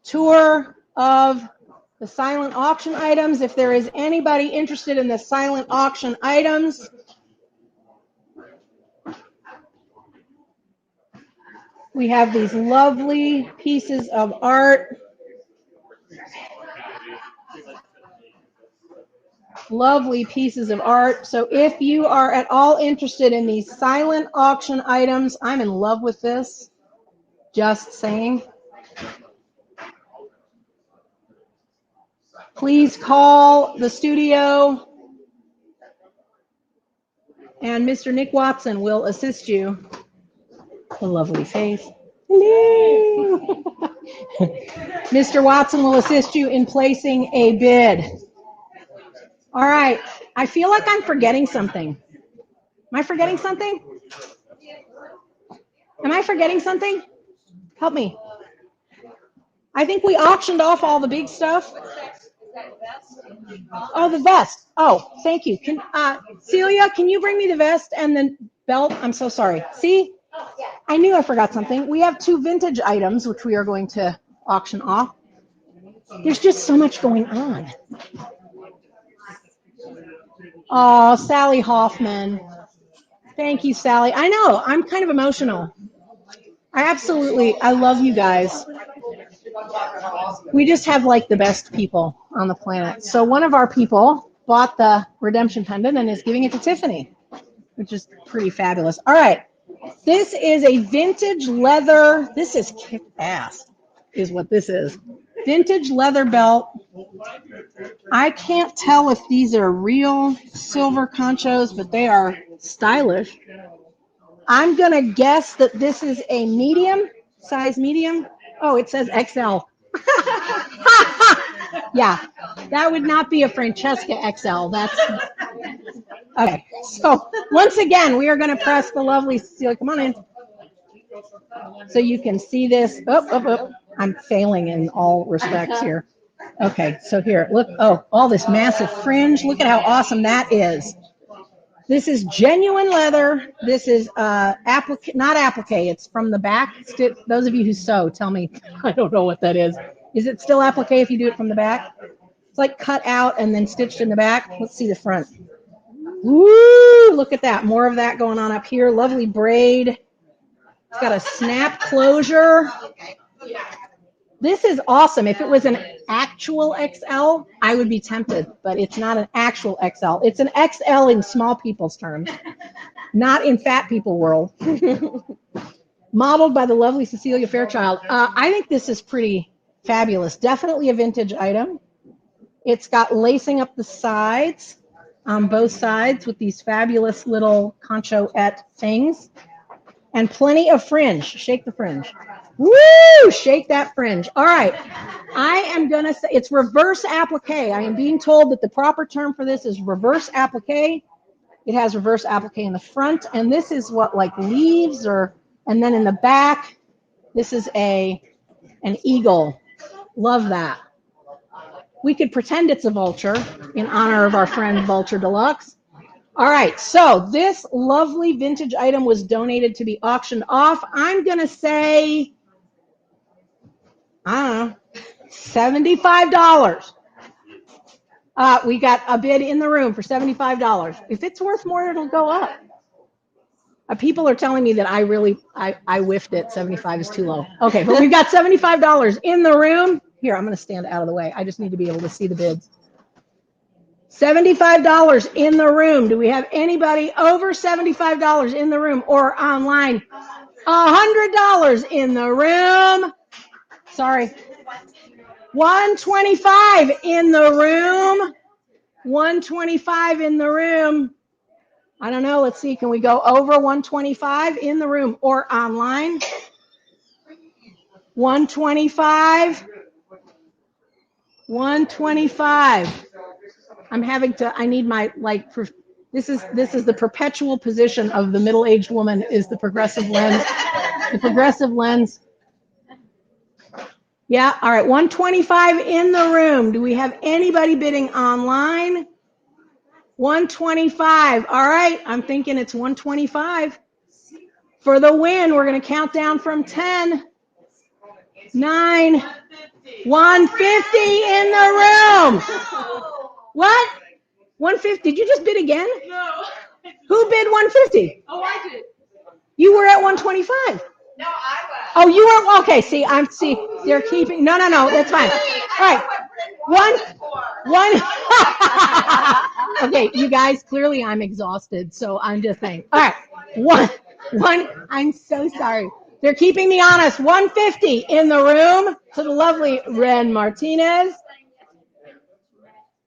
tour of the silent auction items. If there is anybody interested in the silent auction items, we have these lovely pieces of art. Lovely pieces of art. So if you are at all interested in these silent auction items, I'm in love with this. Just saying. Please call the studio and Mr. Nick Watson will assist you. A lovely face. Hello. Mr. Watson will assist you in placing a bid. All right. I feel like I'm forgetting something. Am I forgetting something? Am I forgetting something? Help me. I think we auctioned off all the big stuff. Oh, the vest. Oh, thank you. Celia, can you bring me the vest and the belt? I'm so sorry. See? I knew I forgot something. We have 2 vintage items, which we are going to auction off. There's just so much going on. Oh, Sally Hoffman. Thank you, Sally. I know. I'm kind of emotional. I love you guys. We just have like the best people on the planet. So one of our people bought the redemption pendant and is giving it to Tiffany, which is pretty fabulous. All right. This is a vintage leather. This is kick-ass, is what this is. Vintage leather belt. I can't tell if these are real silver conchos, but they are stylish. I'm going to guess that this is a medium, size medium. Oh, it says XL. Yeah, that would not be a Francesca XL. That's okay. So once again, we are going to press the lovely Cecilia. Come on in. So you can see this. I'm failing in all respects here. Okay, so here, look. Oh, all this massive fringe. Look at how awesome that is. This is genuine leather. This is not applique. It's from the back. Those of you who sew, tell me. I don't know what that is. Is it still applique if you do it from the back? It's like cut out and then stitched in the back. Let's see the front. Woo! Look at that. More of that going on up here. Lovely braid. It's got a snap closure. This is awesome. If it was an actual XL, I would be tempted, but it's not an actual XL. It's an XL in small people's terms, not in fat people world. Modeled by the lovely Cecilia Fairchild. I think this is pretty fabulous. Definitely a vintage item. It's got lacing up the sides on both sides with these fabulous little conchoette things and plenty of fringe. Shake the fringe. Woo! Shake that fringe. All right. I am going to say it's reverse applique. I am being told that the proper term for this is reverse applique. It has reverse applique in the front, and this is what, like leaves, and then in the back, this is an eagle. Love that. We could pretend it's a vulture in honor of our friend Vulture Deluxe. All right, so this lovely vintage item was donated to be auctioned off. I'm going to say, I don't know, $75. We got a bid in the room for $75. If it's worth more, it'll go up. People are telling me that I whiffed it. 75 is too low. Okay, but we've got $75 in the room. Here, I'm going to stand out of the way. I just need to be able to see the bids. $75 in the room. Do we have anybody over $75 in the room or online? $100 in the room. Sorry. $125 in the room. $125 in the room. I don't know. Let's see. Can we go over $125 in the room or online? $125. $125. I need my, this is the perpetual position of the middle-aged woman is the progressive lens. The progressive lens. Yeah. All right. $125 in the room. Do we have anybody bidding online? $125. All right. I'm thinking it's $125. For the win, we're going to count down from 10, 9, $150 in the room. What? 150. Did you just bid again? No. Who bid 150? Oh, I did. You were at 125. No, I was. Oh, you were okay. See, they're keeping. No, that's fine. All right. One. Okay, you guys. Clearly, I'm exhausted, so I'm just saying. All right. One. I'm so sorry. They're keeping me honest. 150 in the room to the lovely Ren Martinez.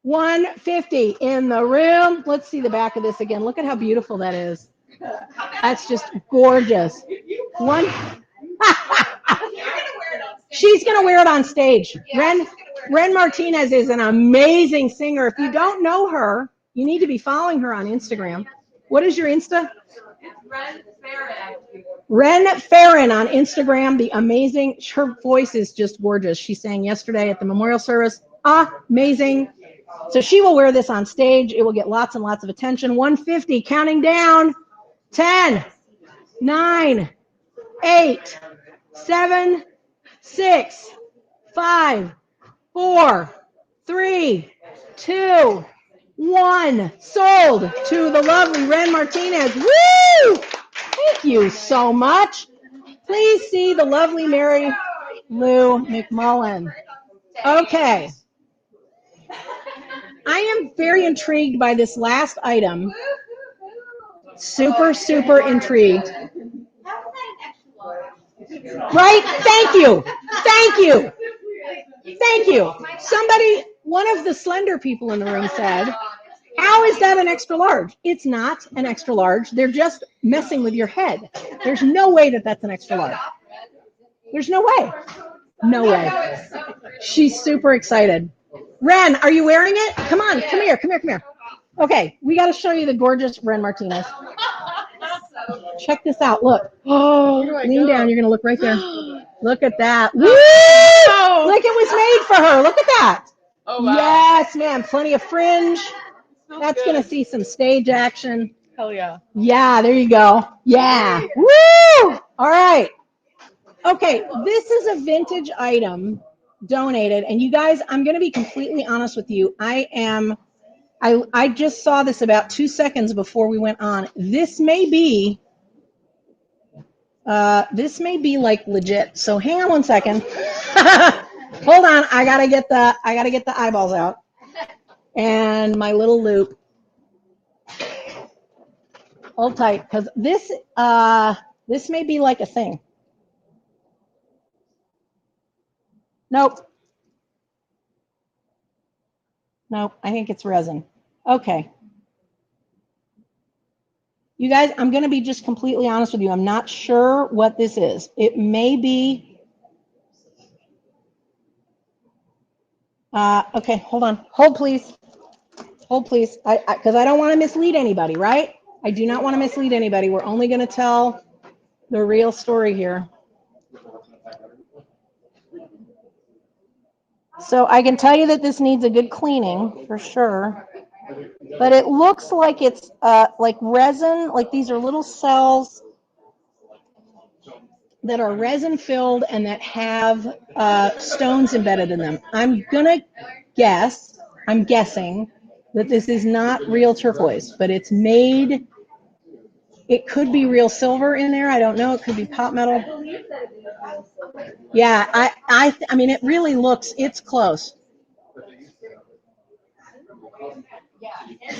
150 in the room. Let's see the back of this again. Look at how beautiful that is. That's just gorgeous. She's going to wear it on stage. Ren Martinez is an amazing singer. If you don't know her, you need to be following her on Instagram. What is your Insta? Ren Farron on Instagram. The amazing. Her voice is just gorgeous. She sang yesterday at the memorial service. Amazing. So she will wear this on stage. It will get lots and lots of attention. 150, counting down. 10, 9, 8, 7, 6, 5, 4, 3, 2, 1. Sold to the lovely Ren Martinez. Woo! Thank you so much. Please see the lovely Mary Lou McMullen. Okay. I am very intrigued by this last item. Super intrigued. Right? Thank you. Somebody, one of the slender people in the room said, how is that an extra large? It's not an extra large. They're just messing with your head. There's no way that that's an extra large. There's no way. No way. She's super excited. Ren, are you wearing it? Come on, come here. Okay, we got to show you the gorgeous Ren Martinez. Check this out. Look. Oh, lean down. You're going to look right there. Look at that. Woo! Look, it was made for her. Look at that. Oh, wow. Yes, ma'am. Plenty of fringe. That's going to see some stage action. Hell yeah. Yeah, there you go. Yeah. Woo! All right. Okay, this is a vintage item donated. And you guys, I'm going to be completely honest with you. I just saw this about 2 seconds before we went on. This may be like legit. So hang on 1 second. Hold on. I gotta get the eyeballs out and my little loop. Hold tight, because this may be like a thing. Nope. I think it's resin. Okay. You guys, I'm going to be just completely honest with you. I'm not sure what this is. It may be. Okay, hold on. Hold, please. Because I don't want to mislead anybody, right? I do not want to mislead anybody. We're only going to tell the real story here. So I can tell you that this needs a good cleaning for sure. But it looks like it's like resin, like these are little cells. that are resin filled and that have stones embedded in them. I'm guessing that this is not real turquoise, but it's made, it could be real silver in there. I don't know. It could be pot metal. Yeah, I mean, it really looks, it's close.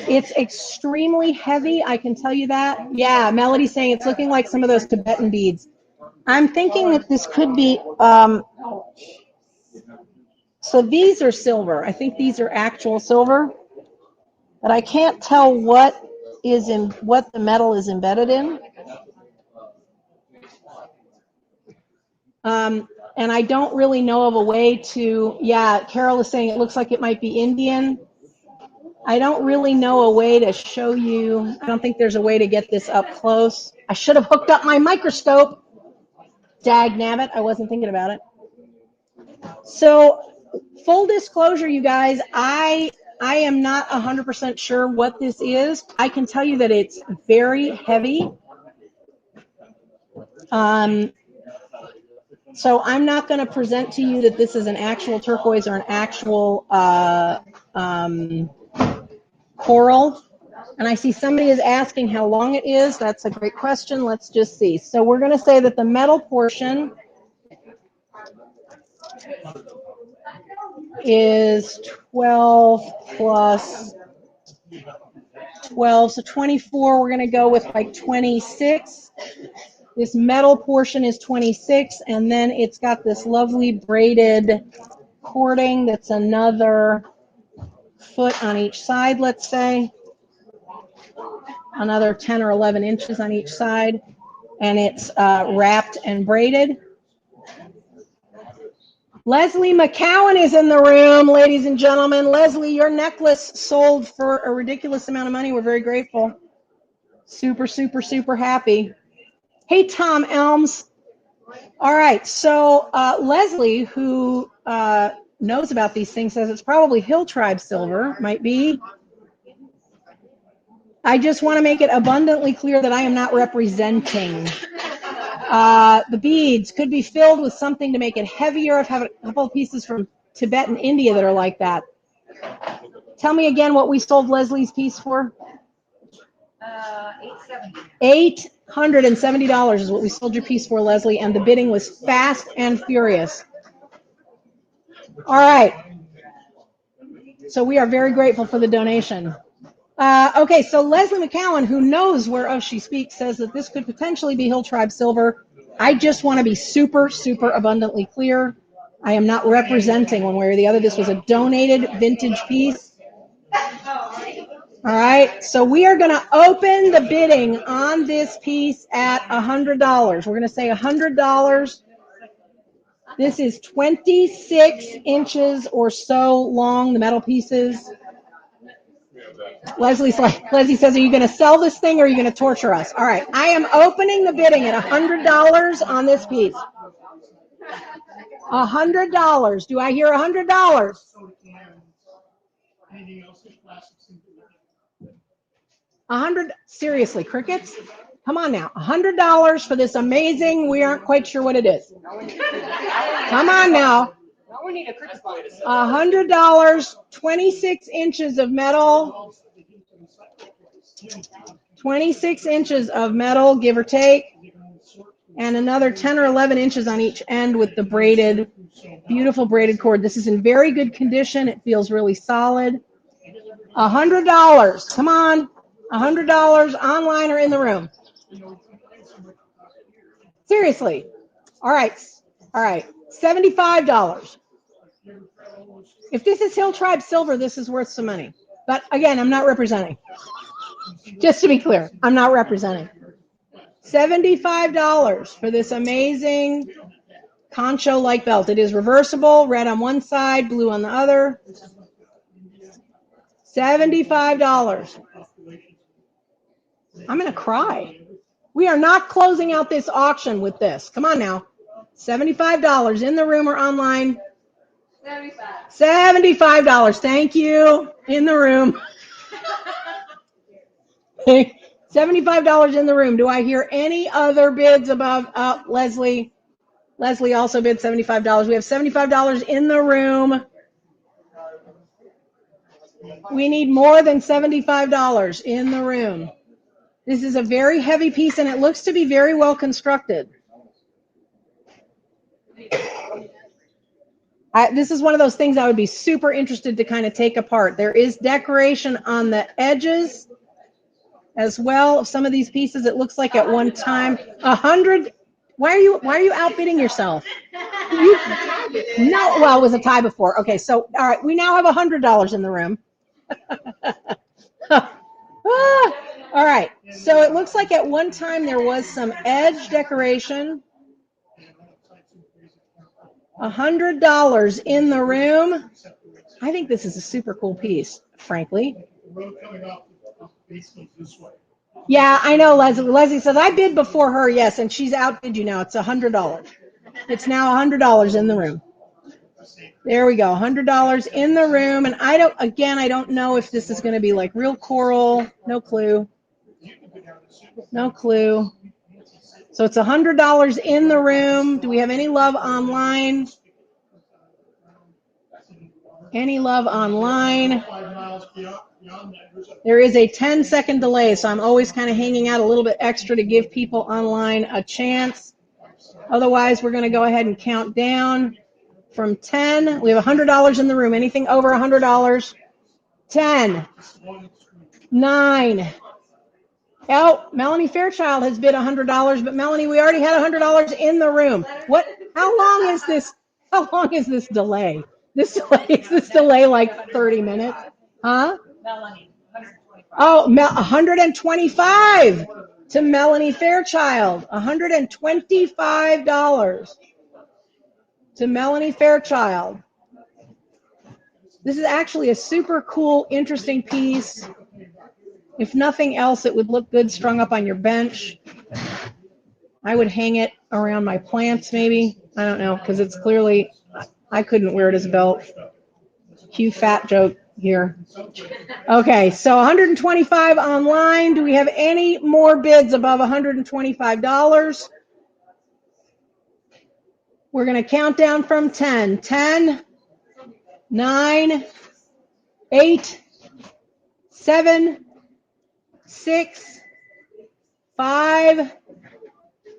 It's extremely heavy, I can tell you that. Yeah, Melody's saying it's looking like some of those Tibetan beads. I'm thinking that this could be, so these are silver. I think these are actual silver, but I can't tell what the metal is embedded in. And I don't really know of a way to, yeah, Carol is saying it looks like it might be Indian. I don't really know a way to show you. I don't think there's a way to get this up close. I should have hooked up my microscope. Dag nabbit, I wasn't thinking about it. So full disclosure, you guys, I am not 100% sure what this is. I can tell you that it's very heavy. So I'm not going to present to you that this is an actual turquoise or an actual coral. And I see somebody is asking how long it is. That's a great question. Let's just see. So we're going to say that the metal portion is 12 plus 12. So 24, we're going to go with like 26. This metal portion is 26, and then it's got this lovely braided cording that's another foot on each side, let's say. Another 10 or 11 inches on each side, and it's wrapped and braided. Leslie McCowan is in the room, ladies and gentlemen. Leslie, your necklace sold for a ridiculous amount of money. We're very grateful. Super, super, super happy. Hey, Tom Elms. All right, so Leslie, who knows about these things, says it's probably Hill Tribe silver, might be. I just want to make it abundantly clear that I am not representing. The beads could be filled with something to make it heavier. I've had a couple of pieces from Tibet and India that are like that. Tell me again what we sold Leslie's piece for. $870. $870 is what we sold your piece for, Leslie, and the bidding was fast and furious. All right. So we are very grateful for the donation. Okay, so Leslie McCowan, who knows whereof she speaks, says that this could potentially be Hill Tribe silver. I just want to be super, super abundantly clear. I am not representing one way or the other. This was a donated vintage piece. All right, so we are going to open the bidding on this piece at $100. We're going to say $100. This is 26 inches or so long, the metal pieces. Leslie says, are you going to sell this thing or are you going to torture us? All right, I am opening the bidding at $100 on this piece. $100. Do I hear $100? $100. Seriously, crickets? Come on now. $100 for this amazing, we aren't quite sure what it is. Come on now. $100, 26 inches of metal. 26 inches of metal, give or take. And another 10 or 11 inches on each end with the braided, beautiful braided cord. This is in very good condition. It feels really solid. $100. Come on. $100 online or in the room. Seriously. All right. All right. $75. If this is Hill Tribe silver, this is worth some money. But again, I'm not representing. Just to be clear, I'm not representing. $75 for this amazing concho-like belt. It is reversible, red on one side, blue on the other. $75. I'm going to cry. We are not closing out this auction with this. Come on now. $75 in the room or online. $75. Thank you. In the room. $75 in the room. Do I hear any other bids above Leslie? Leslie also bid $75. We have $75 in the room. We need more than $75 in the room. This is a very heavy piece, and it looks to be very well constructed. This is one of those things I would be super interested to kind of take apart. There is decoration on the edges as well of some of these pieces. It looks like at one time 100. Why are you outbidding yourself? No, well, it was a tie before. Okay, so all right, we now have $100 in the room. All right, so it looks like at one time there was some edge decoration. $100 in the room. I think this is a super cool piece, frankly. Yeah, I know, Leslie. Leslie says, I bid before her, yes, and she's outbid you now. It's $100. It's now $100 in the room. There we go, $100 in the room. And I don't know if this is going to be like real coral. No clue. No clue. So it's $100 in the room. Do we have any love online? Any love online? There is a 10-second delay, so I'm always kind of hanging out a little bit extra to give people online a chance. Otherwise, we're going to go ahead and count down from 10. We have $100 in the room. Anything over $100? 10, 9. Oh, Melanie Fairchild has bid $100, but Melanie, we already had $100 in the room. What? How long is this? How long is this delay? Is this delay like 30 minutes? Huh? Melanie, 125. Oh, 125 to Melanie Fairchild. $125 to Melanie Fairchild. This is actually a super cool, interesting piece. If nothing else, it would look good strung up on your bench. I would hang it around my plants, maybe. I don't know, because it's clearly, I couldn't wear it as a belt. Cue fat joke here. Okay, so 125 online. Do we have any more bids above $125? We're going to count down from 10. 10, 9, 8, 7, 6, 5,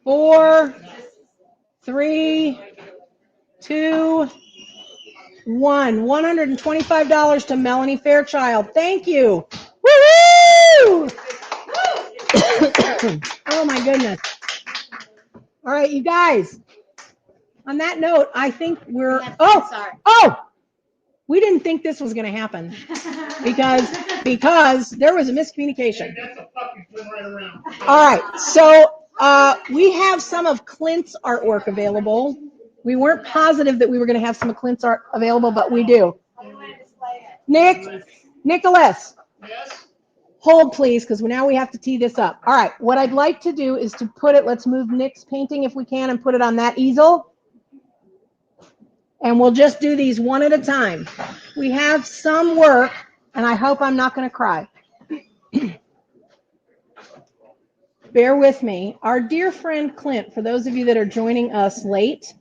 4, 3, 2, 1. $125 to Melanie Fairchild. Thank you. Woo-hoo! Oh my goodness. All right, you guys. On that note, I think we're we didn't think this was going to happen because there was a miscommunication. All right, so we have some of Clint's artwork available. We weren't positive that we were going to have some of Clint's art available, but we do. Nicholas, hold please, because now we have to tee this up. All right, what I'd like to do is to put it, let's move Nick's painting if we can and put it on that easel. And we'll just do these one at a time. We have some work, and I hope I'm not going to cry. Bear with me. Our dear friend Clint, for those of you that are joining us late,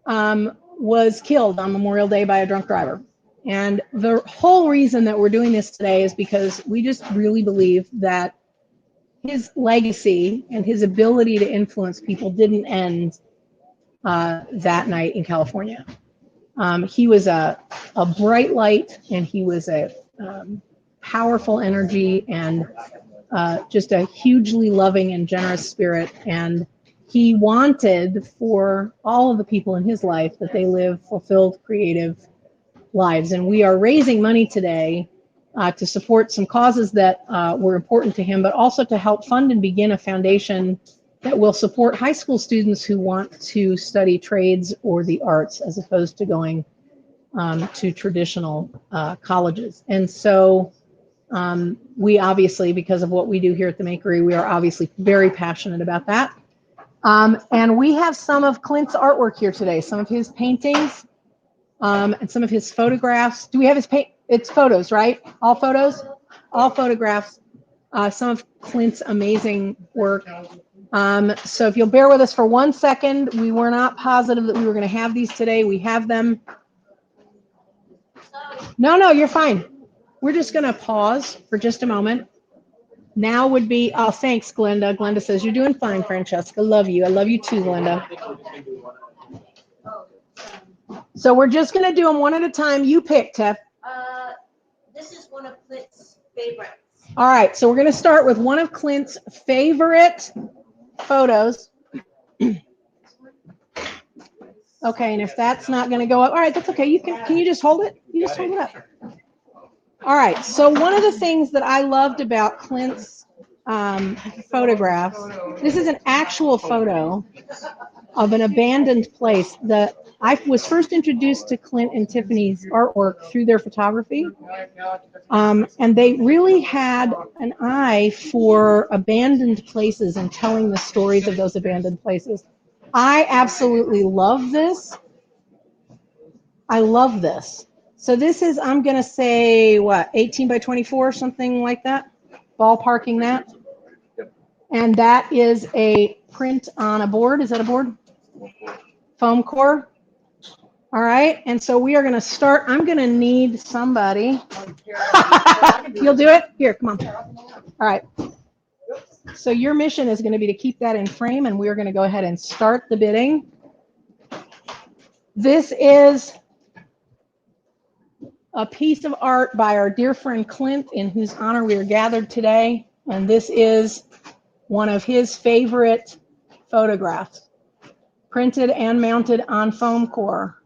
was killed on Memorial Day by a drunk driver. And the whole reason that we're doing this today is because we just really believe that his legacy and his ability to influence people didn't end that night in California. He was a bright light, and he was a powerful energy, and just a hugely loving and generous spirit. And he wanted for all of the people in his life that they live fulfilled, creative lives. And we are raising money today to support some causes that were important to him, but also to help fund and begin a foundation that will support high school students who want to study trades or the arts as opposed to going to traditional colleges. And so we obviously, because of what we do here at the Makery, we are obviously very passionate about that. And we have some of Clint's artwork here today, some of his paintings and some of his photographs. Do we have his it's photos, right? All photos? All photographs. Some of Clint's amazing work. So if you'll bear with us for 1 second, we were not positive that we were going to have these today. We have them. No, you're fine. We're just going to pause for just a moment. Now would be, oh, thanks, Glenda. Glenda says, you're doing fine, Francesca. Love you. I love you too, Glenda. So we're just going to do them one at a time. You pick, Tiff. This is one of Clint's favorites. All right, so we're going to start with one of Clint's favorite photos. Okay, and if that's not going to go up, all right, that's okay. You can you just hold it? You just hold it up. All right, so one of the things that I loved about Clint's photographs, this is an actual photo of an abandoned place. I was first introduced to Clint and Tiffany's artwork through their photography, and they really had an eye for abandoned places and telling the stories of those abandoned places. I absolutely love this. I love this. So this is, I'm going to say, what, 18 by 24, something like that? Ballparking that. And that is a print on a board. Is that a board? Foam core. All right. And so we are going to start. I'm going to need somebody. You'll do it? Here, come on. All right. So your mission is going to be to keep that in frame, and we're going to go ahead and start the bidding. This is a piece of art by our dear friend Clint, in whose honor we are gathered today. And this is one of his favorite photographs, printed and mounted on foam core.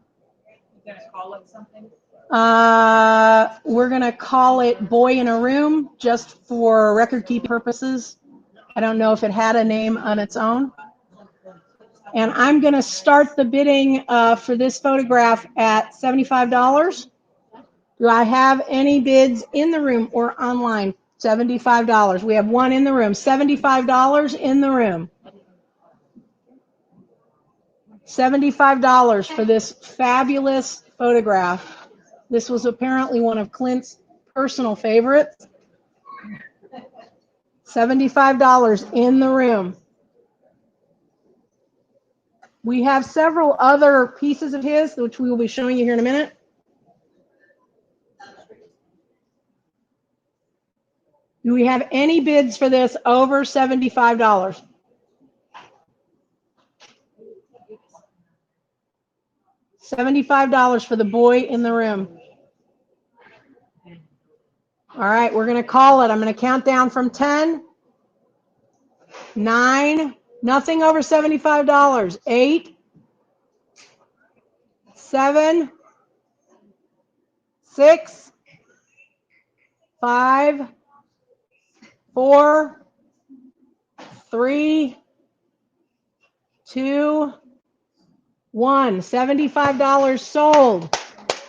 You're gonna call it something? We're going to call it Boy in a Room, just for record keeping purposes. I don't know if it had a name on its own. And I'm going to start the bidding for this photograph at $75. Do I have any bids in the room or online? $75. We have one in the room. $75 in the room. $75 for this fabulous photograph. This was apparently one of Clint's personal favorites. $75 in the room. We have several other pieces of his, which we will be showing you here in a minute. Do we have any bids for this over $75? $75 for the Boy in the Room. All right, we're going to call it. I'm going to count down from 10, 9, nothing over $75, 8, 7, 6, 5, 4, 3, 2, 1. $75 sold.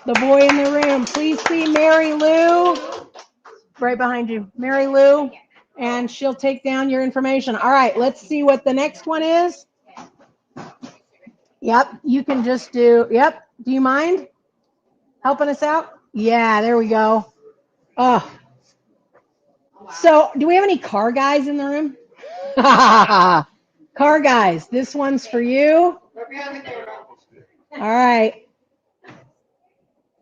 The Boy in the Room. Please see Mary Lou. Right behind you. Mary Lou. And she'll take down your information. All right, let's see what the next one is. Yep, you can just do, yep. Do you mind helping us out? Yeah, there we go. Oh. So, do we have any car guys in the room? Car guys, this one's for you. All right.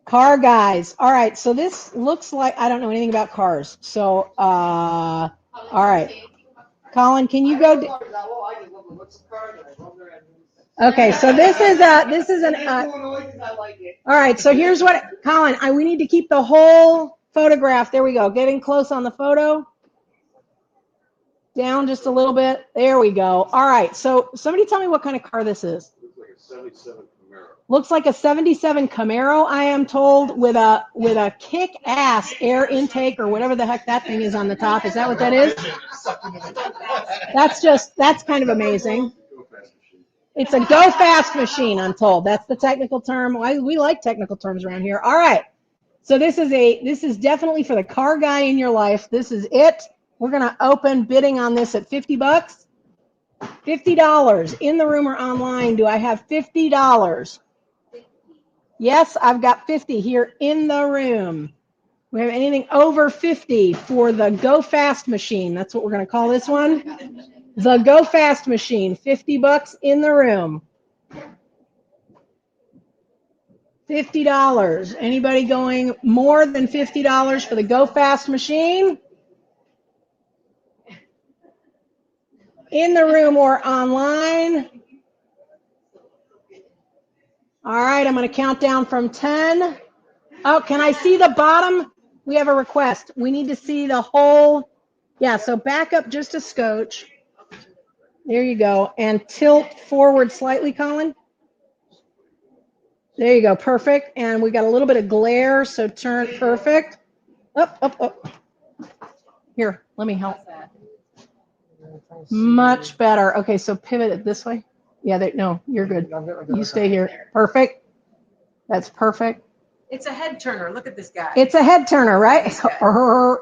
Car guys. All right, so this looks like, I don't know anything about cars. So, all right. Colin, can you go? Okay, so this is an, all right, so here's what, Colin, we need to keep the whole photograph. There we go. Getting close on the photo. Down just a little bit. There we go. All right, so somebody tell me what kind of car this is. Looks like a 77 Camaro, I am told, with a kick-ass air intake or whatever the heck that thing is on the top. Is that what that is? That's kind of amazing. It's a go-fast machine, I'm told. That's the technical term. We like technical terms around here. All right. So this is definitely for the car guy in your life. This is it. We're going to open bidding on this at $50. $50 in the room or online. Do I have $50? Yes, I've got 50 here in the room. We have anything over 50 for the Go Fast machine. That's what we're going to call this one. The Go Fast machine, $50 in the room. $50. Anybody going more than $50 for the Go Fast machine? In the room or online? All right, I'm going to count down from 10. Oh, can I see the bottom? We have a request. We need to see the whole. Yeah, so back up just a scotch. There you go. And tilt forward slightly, Colin. There you go. Perfect. And we got a little bit of glare, so turn perfect. Up, up, up. Here, let me help. Much better. Okay, so pivot it this way. Yeah, no, you're good. You stay here. Perfect. That's perfect. It's a head turner. Look at this guy. It's a head turner, right? All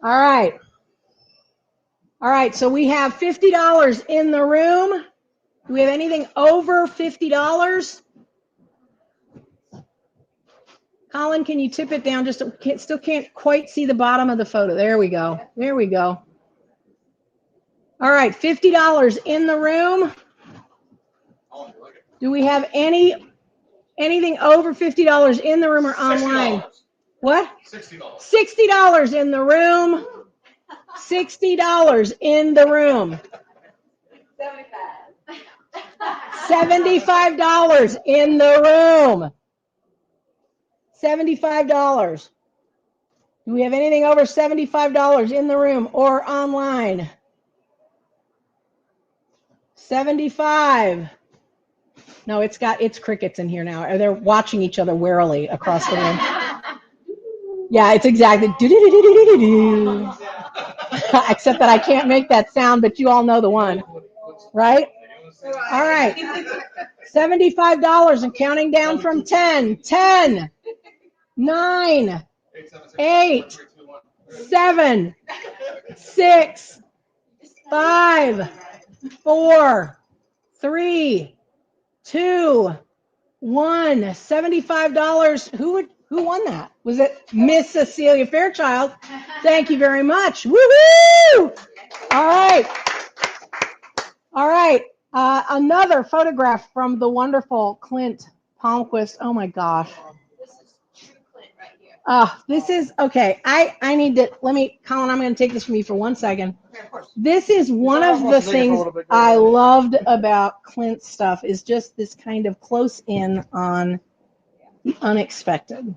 right. All right, so we have $50 in the room. Do we have anything over $50? Colin, can you tip it down? Just still can't quite see the bottom of the photo. There we go. There we go. All right, $50 in the room. Do we have anything over $50 in the room or online? What? $60 in the room. $60 in the room. $75 in the room. $75. Do we have anything over $75 in the room or online? 75. No, it's crickets in here now. They're watching each other warily across the room. Yeah, it's exactly. Except that I can't make that sound, but you all know the one, right? All right. $75 and counting down from 10. 10, 9, 8, 7, 6, 5, 4, 3, 2, 1. $75. Who won that? Was it Miss Cecilia Fairchild? Thank you very much. Woohoo! All right. All right. Another photograph from the wonderful Clint Palmquist. Oh my gosh. This is true Clint right here. This is okay. I need to Colin, I'm going to take this from you for 1 second. This is one of the things I loved about Clint's stuff is just this kind of close in on the unexpected.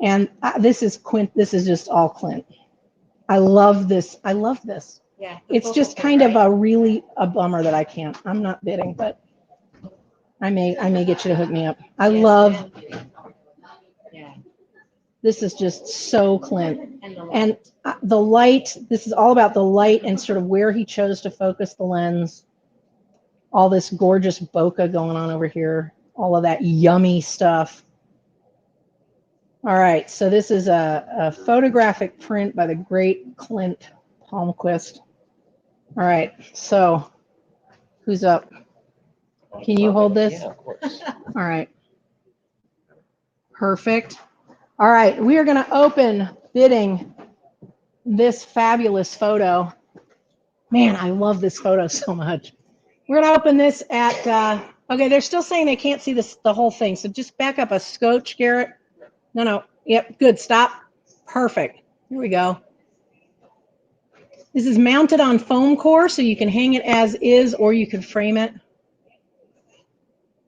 And this is just all Clint. I love this. I love this. Yeah. It's just kind of a bummer that I can't. I'm not bidding, but I may get you to hook me up. I love. Yeah. This is just so Clint. And the light, this is all about the light and sort of where he chose to focus the lens. All this gorgeous bokeh going on over here. All of that yummy stuff. All right, so this is a photographic print by the great Clint Palmquist. All right, so who's up? Can you hold this? Yeah, of course. All right. Perfect. All right, we are going to open bidding this fabulous photo. Man, I love this photo so much. We're going to open this at, okay, they're still saying they can't see the whole thing, so just back up a scotch, Garrett. No. Yep, good, stop. Perfect. Here we go. This is mounted on foam core, so you can hang it as is, or you can frame it.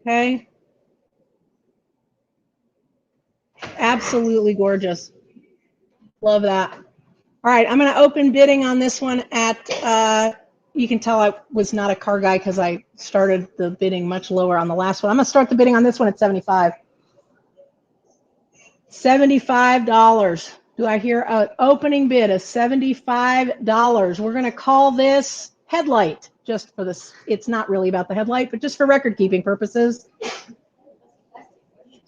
Okay. Absolutely gorgeous. Love that. All right, I'm going to open bidding on this one at, you can tell I was not a car guy because I started the bidding much lower on the last one. I'm going to start the bidding on this one at 75. $75. Do I hear an opening bid of $75? We're going to call this headlight, just for this. It's not really about the headlight, but just for record keeping purposes.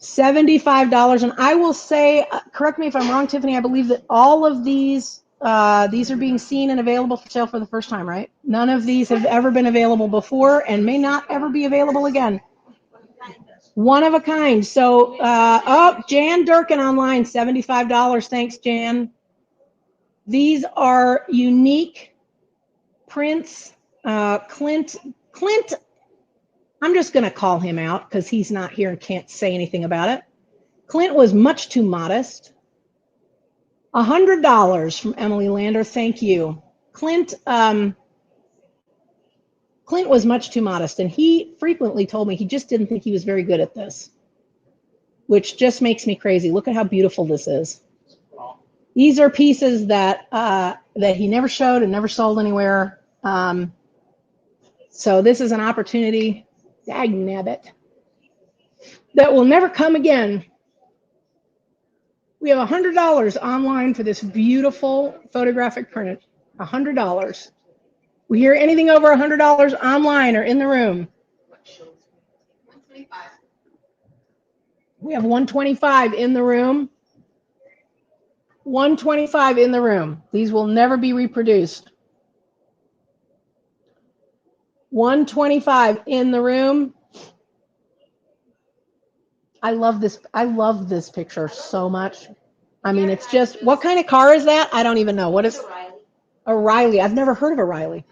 $75. And I will say, correct me if I'm wrong, Tiffany, I believe that all of these are being seen and available for sale for the first time, right? None of these have ever been available before and may not ever be available again. One of a kind. So, Jan Durkin online, $75. Thanks, Jan. These are unique prints. Clint, I'm just going to call him out because he's not here and can't say anything about it. Clint was much too modest. $100 from Emily Lander. Thank you. Clint was much too modest, and he frequently told me he just didn't think he was very good at this, which just makes me crazy. Look at how beautiful this is. These are pieces that that he never showed and never sold anywhere. So this is an opportunity, dagnabbit, that will never come again. We have $100 online for this beautiful photographic print. $100. We hear anything over $100 online or in the room. 125. We have 125 in the room. 125 in the room. These will never be reproduced. 125 in the room. I love this picture so much. I mean, it's just, what kind of car is that? I don't even know. What is a Riley? I've never heard of a Riley.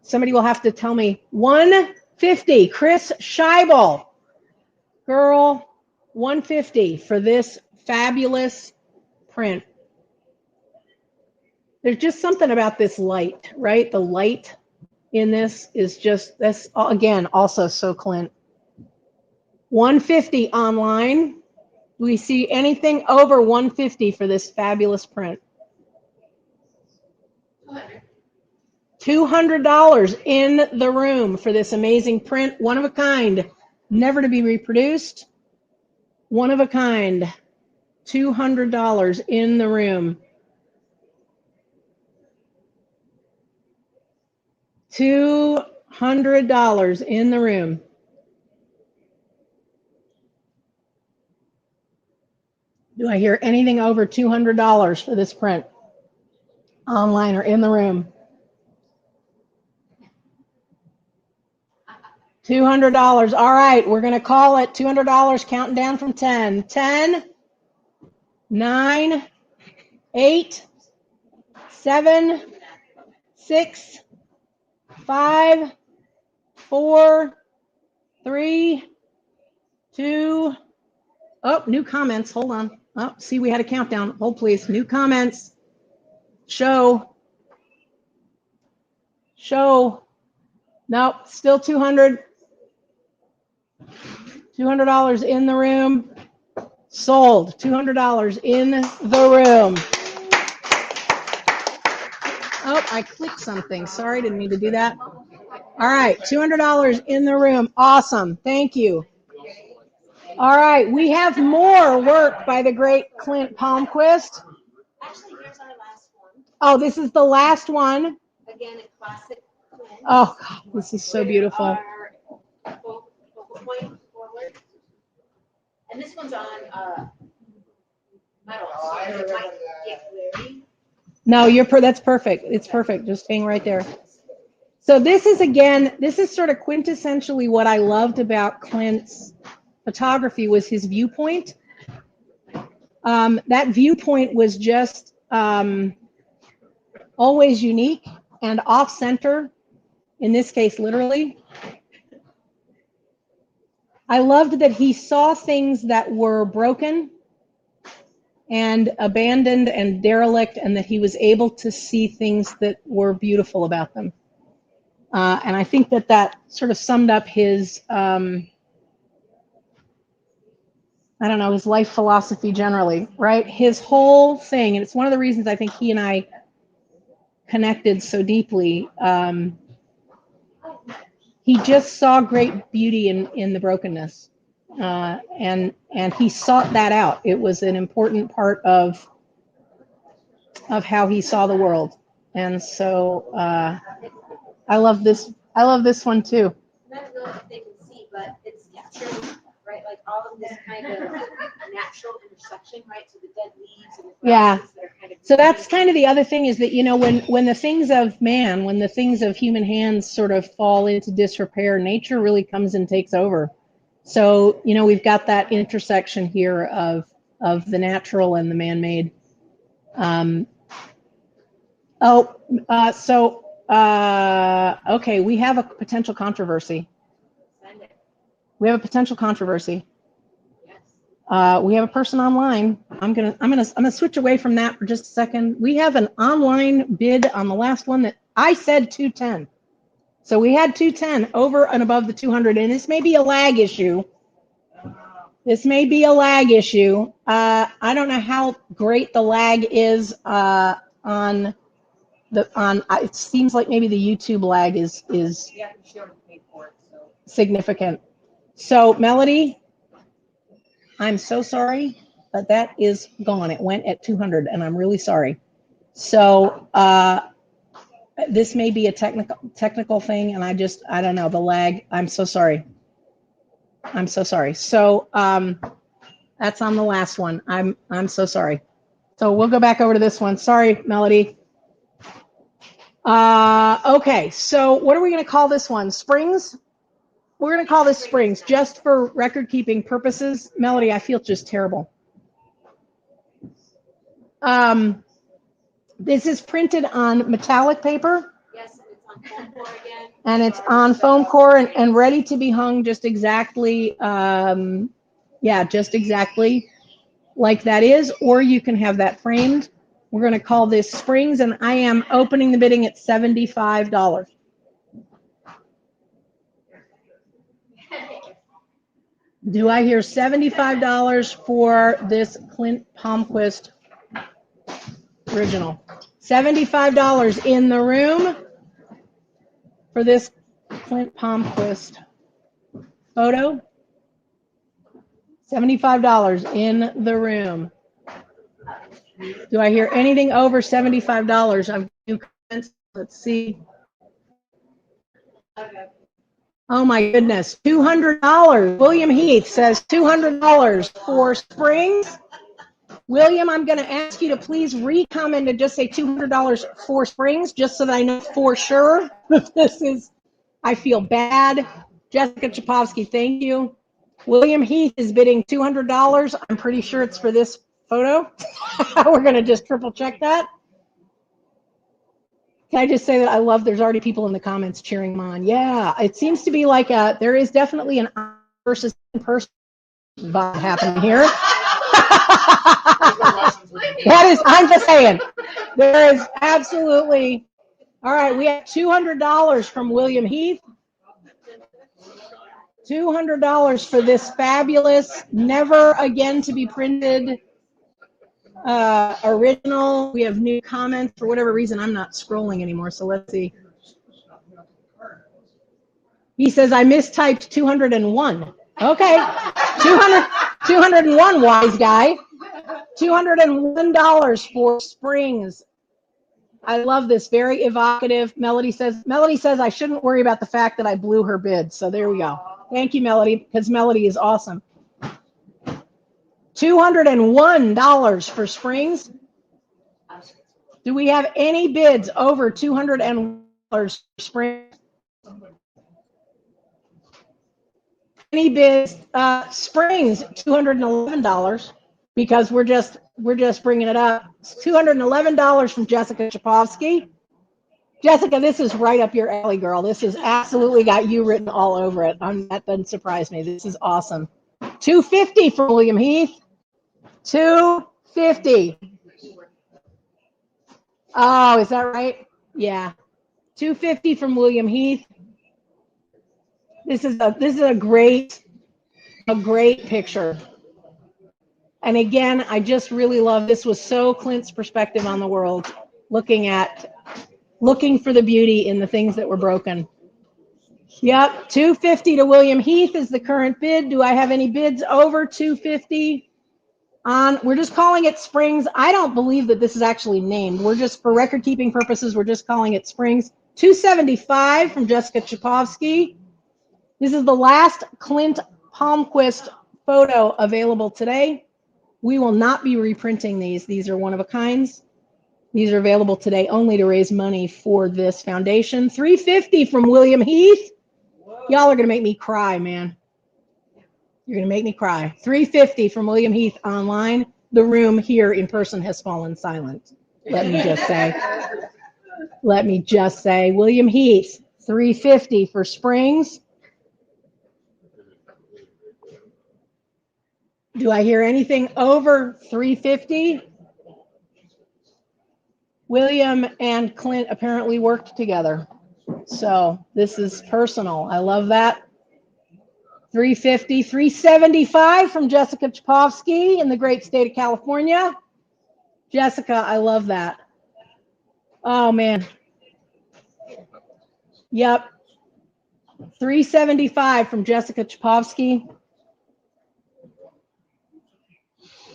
Somebody will have to tell me. 150, Chris Scheibel. Girl, 150 for this fabulous print. There's just something about this light, right? The light in this is just, this again, also so Clint. 150 online. Do we see anything over 150 for this fabulous print? $200 in the room for this amazing print. One of a kind, never to be reproduced. One of a kind. $200 in the room. $200 in the room. Do I hear anything over $200 for this print? Online or in the room? $200. All right, we're going to call it $200, counting down from 10. 10, 9, 8, 7, 6, 5, 4, 3, 2. Oh, new comments. Hold on. Oh, see, we had a countdown. Hold, please. New comments. Show. Nope, still 200. $200 in the room. Sold. $200 in the room. Oh, I clicked something. Sorry, didn't mean to do that. All right, $200 in the room. Awesome. Thank you. All right, we have more work by the great Clint Palmquist. Actually, here's our last one. Oh, this is the last one. Again, a classic Clint. Oh, God, this is so beautiful. Our focal point forward. And this one's on metal, so it might get blurry. No, that's perfect. It's perfect. Just hang right there. So this is, again, this is sort of quintessentially what I loved about Clint's photography was his viewpoint. That viewpoint was just always unique and off-center, in this case, literally. I loved that he saw things that were broken and abandoned and derelict, and that he was able to see things that were beautiful about them. And I think that sort of summed up his, I don't know, his life philosophy generally, right? His whole thing, and it's one of the reasons I think he and I connected so deeply. He just saw great beauty in the brokenness, and he sought that out. It was an important part of how he saw the world, and so I love this. I love this one too. I don't know if they can see, but it's true, right? Like all of this kind of natural intersection, right? So the dead leaves and the grasses that are kind of. So that's kind of the other thing is that, you know, when the things of man, when the things of human hands sort of fall into disrepair, nature really comes and takes over. So, you know, we've got that intersection here of the natural and the man-made. Okay, we have a potential controversy. Send it. We have a potential controversy. Yes. We have a person online. I'm gonna switch away from that for just a second. We have an online bid on the last one that I said 210. So we had 210 over and above the 200, and this may be a lag issue. This may be a lag issue. I don't know how great the lag is on. It seems like maybe the YouTube lag is Yeah, she already paid for it, so. significant. So Melody, I'm so sorry, but that is gone. It went at 200, and I'm really sorry. So this may be a technical thing, and I don't know the lag. I'm so sorry. I'm so sorry. So that's on the last one. I'm so sorry. So we'll go back over to this one. Sorry, Melody. Okay, so what are we going to call this one? Springs? We're going to call this Springs just for record keeping purposes. Melody, I feel just terrible. This is printed on metallic paper. Yes, and it's on foam core again. And it's on foam core and ready to be hung just exactly, just exactly like that is, or you can have that framed. We're going to call this Springs, and I am opening the bidding at $75. Do I hear $75 for this Clint Palmquist original? $75 in the room for this Clint Palmquist photo. $75 in the room. Do I hear anything over $75? I'm new comments. Let's see. Oh my goodness, $200. William Heath says $200 for Springs. William, I'm going to ask you to please re-comment and just say $200 for Springs, just so that I know for sure that this is, I feel bad. Jessica Chapovsky, thank you. William Heath is bidding $200. I'm pretty sure it's for this photo. We're going to just triple check that. Can I just say that I love, there's already people in the comments cheering him on. Yeah, it seems to be like there is definitely an versus in-person vibe happening here. That is, I'm just saying, there is absolutely, all right, we have $200 from William Heath. $200 for this fabulous, never again to be printed original. We have new comments. For whatever reason, I'm not scrolling anymore, so let's see. He says, I mistyped 201. Okay, 201, wise guy. $201 for Springs. I love this, very evocative. Melody says, I shouldn't worry about the fact that I blew her bid. So there we go. Thank you, Melody, because Melody is awesome. $201 for Springs. Do we have any bids over $201 for Springs? Any bids? Springs, $211, because we're just bringing it up. $211 from Jessica Chapovsky. Jessica, this is right up your alley, girl. This has absolutely got you written all over it. That doesn't surprise me. This is awesome. $250 for William Heath. $250. Oh, is that right? Yeah. $250 from William Heath. This is a great picture. And again, I just really love, this was so Clint's perspective on the world, looking for the beauty in the things that were broken. Yep, $250 to William Heath is the current bid. Do I have any bids over $250? We're just calling it Springs. I don't believe that this is actually named. We're just, for record keeping purposes, we're just calling it Springs. $275 from Jessica Chapovsky. This is the last Clint Palmquist photo available today. We will not be reprinting these. These are one of a kinds. These are available today only to raise money for this foundation. $350 from William Heath. Y'all are going to make me cry, man. You're going to make me cry. $350 from William Heath online. The room here in person has fallen silent, let me just say. Let me just say, William Heath, 350 for Springs. Do I hear anything over 350? William and Clint apparently worked together. So this is personal. I love that. 350, 375 from Jessica Chapovsky in the great state of California. Jessica, I love that. Oh, man. Yep. 375 from Jessica Chapovsky.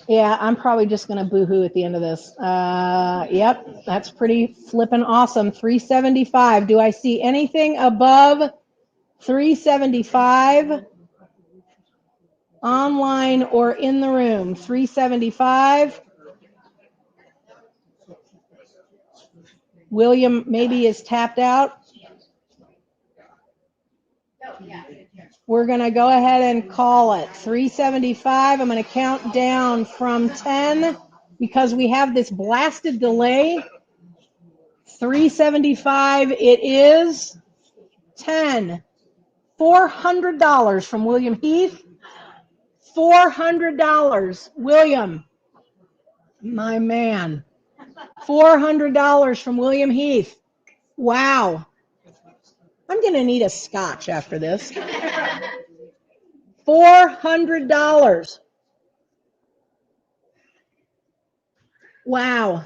Yeah, I'm probably just going to boo-hoo at the end of this. Yep, that's pretty flippin' awesome. 375. Do I see anything above 375? Online or in the room? 375. William maybe is tapped out. We're going to go ahead and call it 375. I'm going to count down from 10 because we have this blasted delay. 375 it is. 10. $400 from William Heath. $400. William, my man. $400 from William Heath. Wow. I'm going to need a scotch after this. $400. Wow.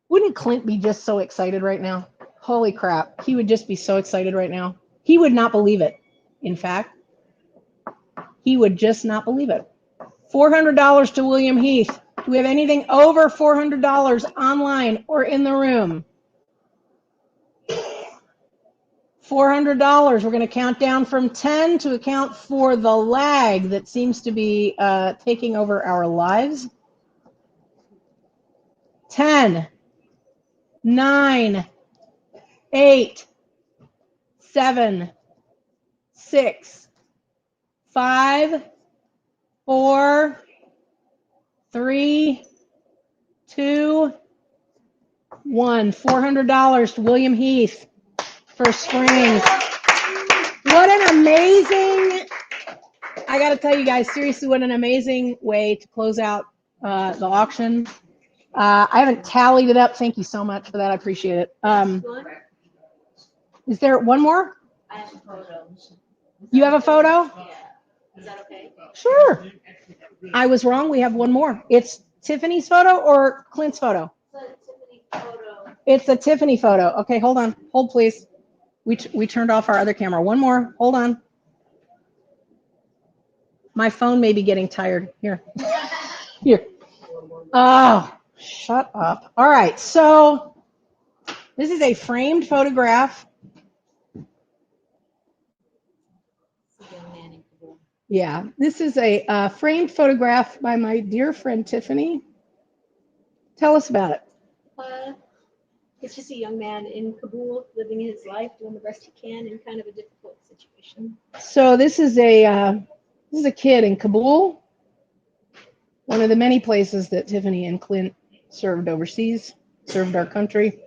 Wouldn't Clint be just so excited right now? Holy crap. He would just be so excited right now. He would not believe it. In fact, he would just not believe it. $400 to William Heath. Do we have anything over $400 online or in the room? $400. We're going to count down from 10 to account for the lag that seems to be taking over our lives. 10, 9, 8, 7, 6, 5, 4, 3, 2, 1. $400 to William Heath for Springs. What an amazing, I got to tell you guys, seriously, what an amazing way to close out the auction. I haven't tallied it up. Thank you so much for that. I appreciate it. Is there one more? I have a photo. You have a photo? Yeah. Is that okay? Sure. I was wrong. We have one more. It's Tiffany's photo or Clint's photo? Tiffany photo. It's a Tiffany photo. Okay, hold on. Hold, please. We turned off our other camera. One more. Hold on. My phone may be getting tired. Here. Here. Oh, shut up. All right. So this is a framed photograph. Yeah, this is a framed photograph by my dear friend Tiffany. Tell us about it. It's just a young man in Kabul living his life, doing the best he can in kind of a difficult situation. So this is a kid in Kabul, one of the many places that Tiffany and Clint served overseas, served our country.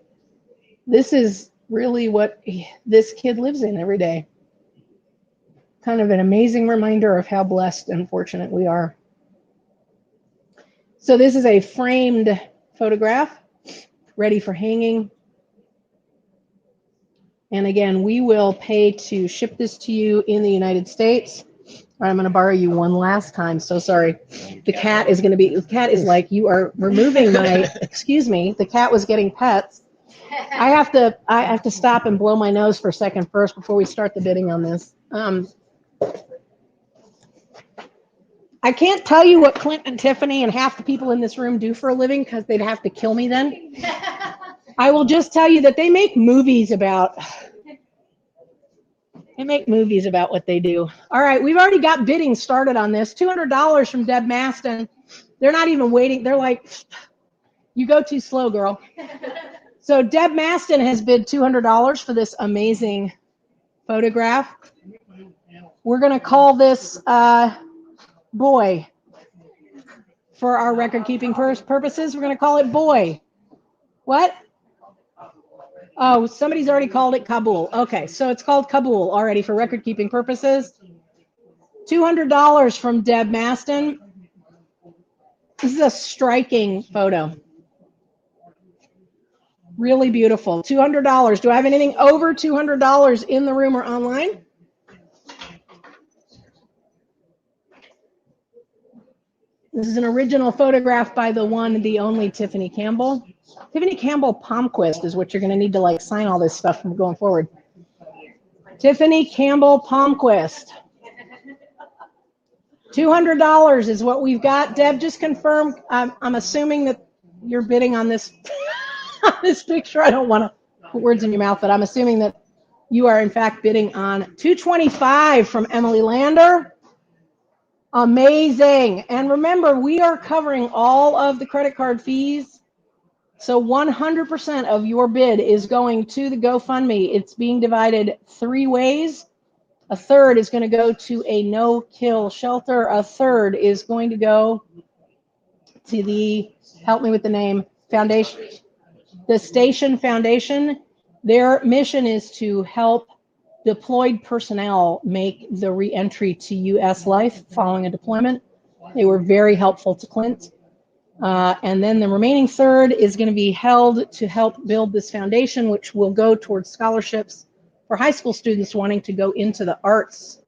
This is really what this kid lives in every day. Kind of an amazing reminder of how blessed and fortunate we are. So this is a framed photograph, ready for hanging. And again, we will pay to ship this to you in the United States. All right, I'm going to borrow you one last time. So sorry. The cat is like, you are removing my, excuse me, the cat was getting pets. I have to stop and blow my nose for a second first before we start the bidding on this. I can't tell you what Clint and Tiffany and half the people in this room do for a living because they'd have to kill me then. I will just tell you that they make movies about what they do. All right, we've already got bidding started on this. $200 from Deb Maston. They're not even waiting. They're like, you go too slow, girl. So Deb Maston has bid $200 for this amazing photograph. We're going to call this Boy. For our record-keeping purposes, we're going to call it Boy. What? Oh, somebody's already called it Kabul. Okay, so it's called Kabul already for record keeping purposes. $200 from Deb Maston. This is a striking photo. Really beautiful. $200. Do I have anything over $200 in the room or online? This is an original photograph by the one, the only Tiffany Campbell. Tiffany Campbell Palmquist is what you're going to need to like sign all this stuff from going forward. Tiffany Campbell Palmquist. $200 is what we've got. Deb, just confirm. I'm assuming that you're bidding on this on this picture. I don't want to put words in your mouth, but I'm assuming that you are in fact bidding on $225 from Emily Lander. Amazing. And remember, we are covering all of the credit card fees. So 100% of your bid is going to the GoFundMe. It's being divided 3 ways. A third is going to go to a no-kill shelter. A third is going to go to the, help me with the name, foundation, the Station Foundation. Their mission is to help deployed personnel make the re-entry to U.S. life following a deployment. They were very helpful to Clint. And then the remaining third is going to be held to help build this foundation, which will go towards scholarships for high school students wanting to go into the arts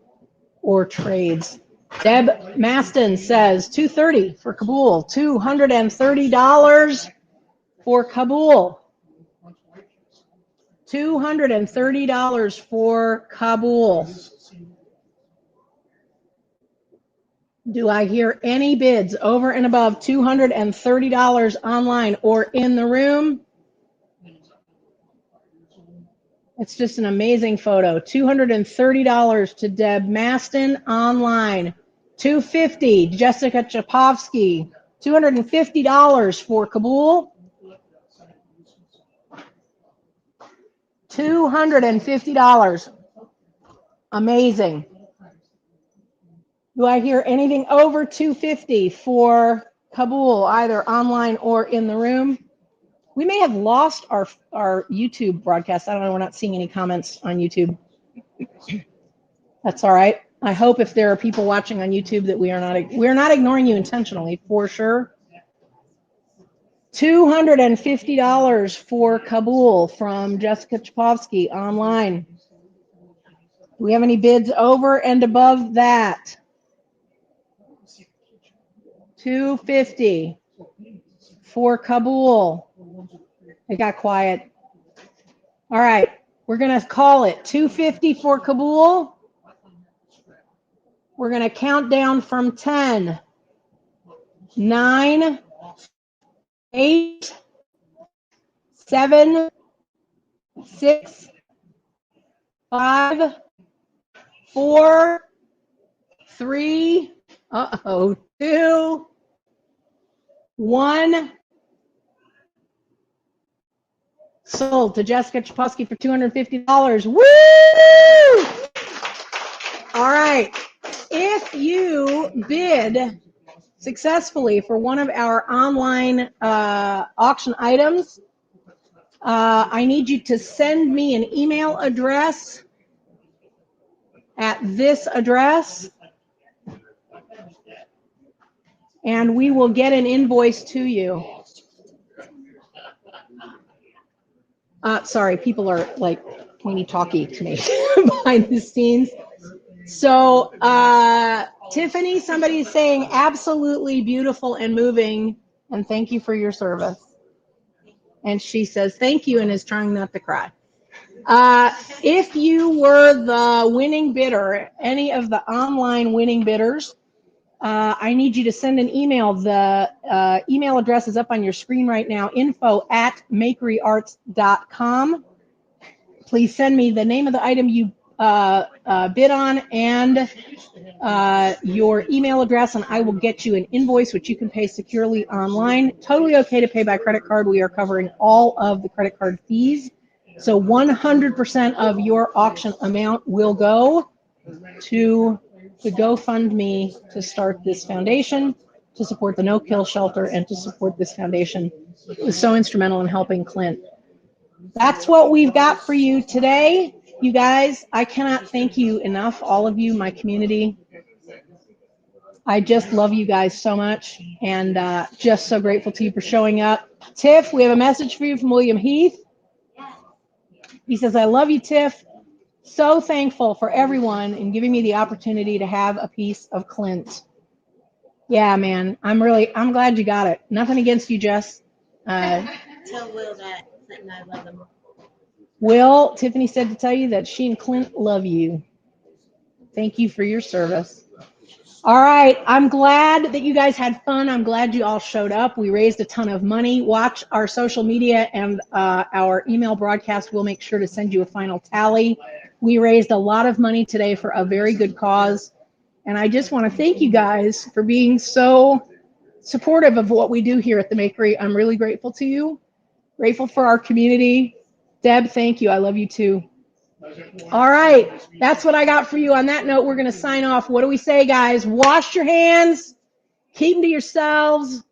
or trades. Deb Maston says $230 for Kabul, $230 for Kabul. $230 for Kabul. Do I hear any bids over and above $230 online or in the room? It's just an amazing photo. $230 to Deb Maston online. $250, Jessica Chapovsky. $250 for Kabul. $250. Amazing. Do I hear anything over $250 for Kabul, either online or in the room? We may have lost our YouTube broadcast. I don't know. We're not seeing any comments on YouTube. That's all right. I hope if there are people watching on YouTube that we're not ignoring you intentionally, for sure. $250 for Kabul from Jessica Chapovsky online. Do we have any bids over and above that? $250 for Kabul. It got quiet. All right, we're going to call it $250 for Kabul. We're going to count down from 10, 9, 8, 7, 6, 5, 4, 3, 2, 1. Sold to Jessica Chaposky for $250. Woo! All right. If you bid successfully for one of our online auction items, I need you to send me an email address at this address, and we will get an invoice to you. Sorry, people are like pointy talky to me behind the scenes. So Tiffany, somebody's saying absolutely beautiful and moving, and thank you for your service. And she says thank you and is trying not to cry. If you were the winning bidder, any of the online winning bidders, I need you to send an email. The email address is up on your screen right now, info@makeryarts.com. Please send me the name of the item you bid on and your email address, and I will get you an invoice which you can pay securely online. Totally okay to pay by credit card. We are covering all of the credit card fees. So 100% of your auction amount will go to the GoFundMe to start this foundation, to support the No Kill Shelter, and to support this foundation. It was so instrumental in helping Clint. That's what we've got for you today. You guys, I cannot thank you enough, all of you, my community. I just love you guys so much, and just so grateful to you for showing up. Tiff, we have a message for you from William Heath. He says, I love you, Tiff. So thankful for everyone and giving me the opportunity to have a piece of Clint. Yeah, man, I'm glad you got it. Nothing against you, Jess. Tell Will that Clint and I love him. Will, Tiffany said to tell you that she and Clint love you. Thank you for your service. All right, I'm glad that you guys had fun. I'm glad you all showed up. We raised a ton of money. Watch our social media and our email broadcast. We'll make sure to send you a final tally. We raised a lot of money today for a very good cause. And I just want to thank you guys for being so supportive of what we do here at the Makery. I'm really grateful to you. Grateful for our community. Deb, thank you. I love you too. All right, that's what I got for you. On that note, we're going to sign off. What do we say, guys? Wash your hands, keep them to yourselves,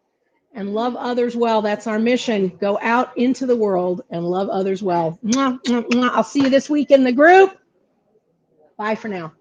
and love others well. That's our mission. Go out into the world and love others well. Mwah, mwah, mwah. I'll see you this week in the group. Bye for now.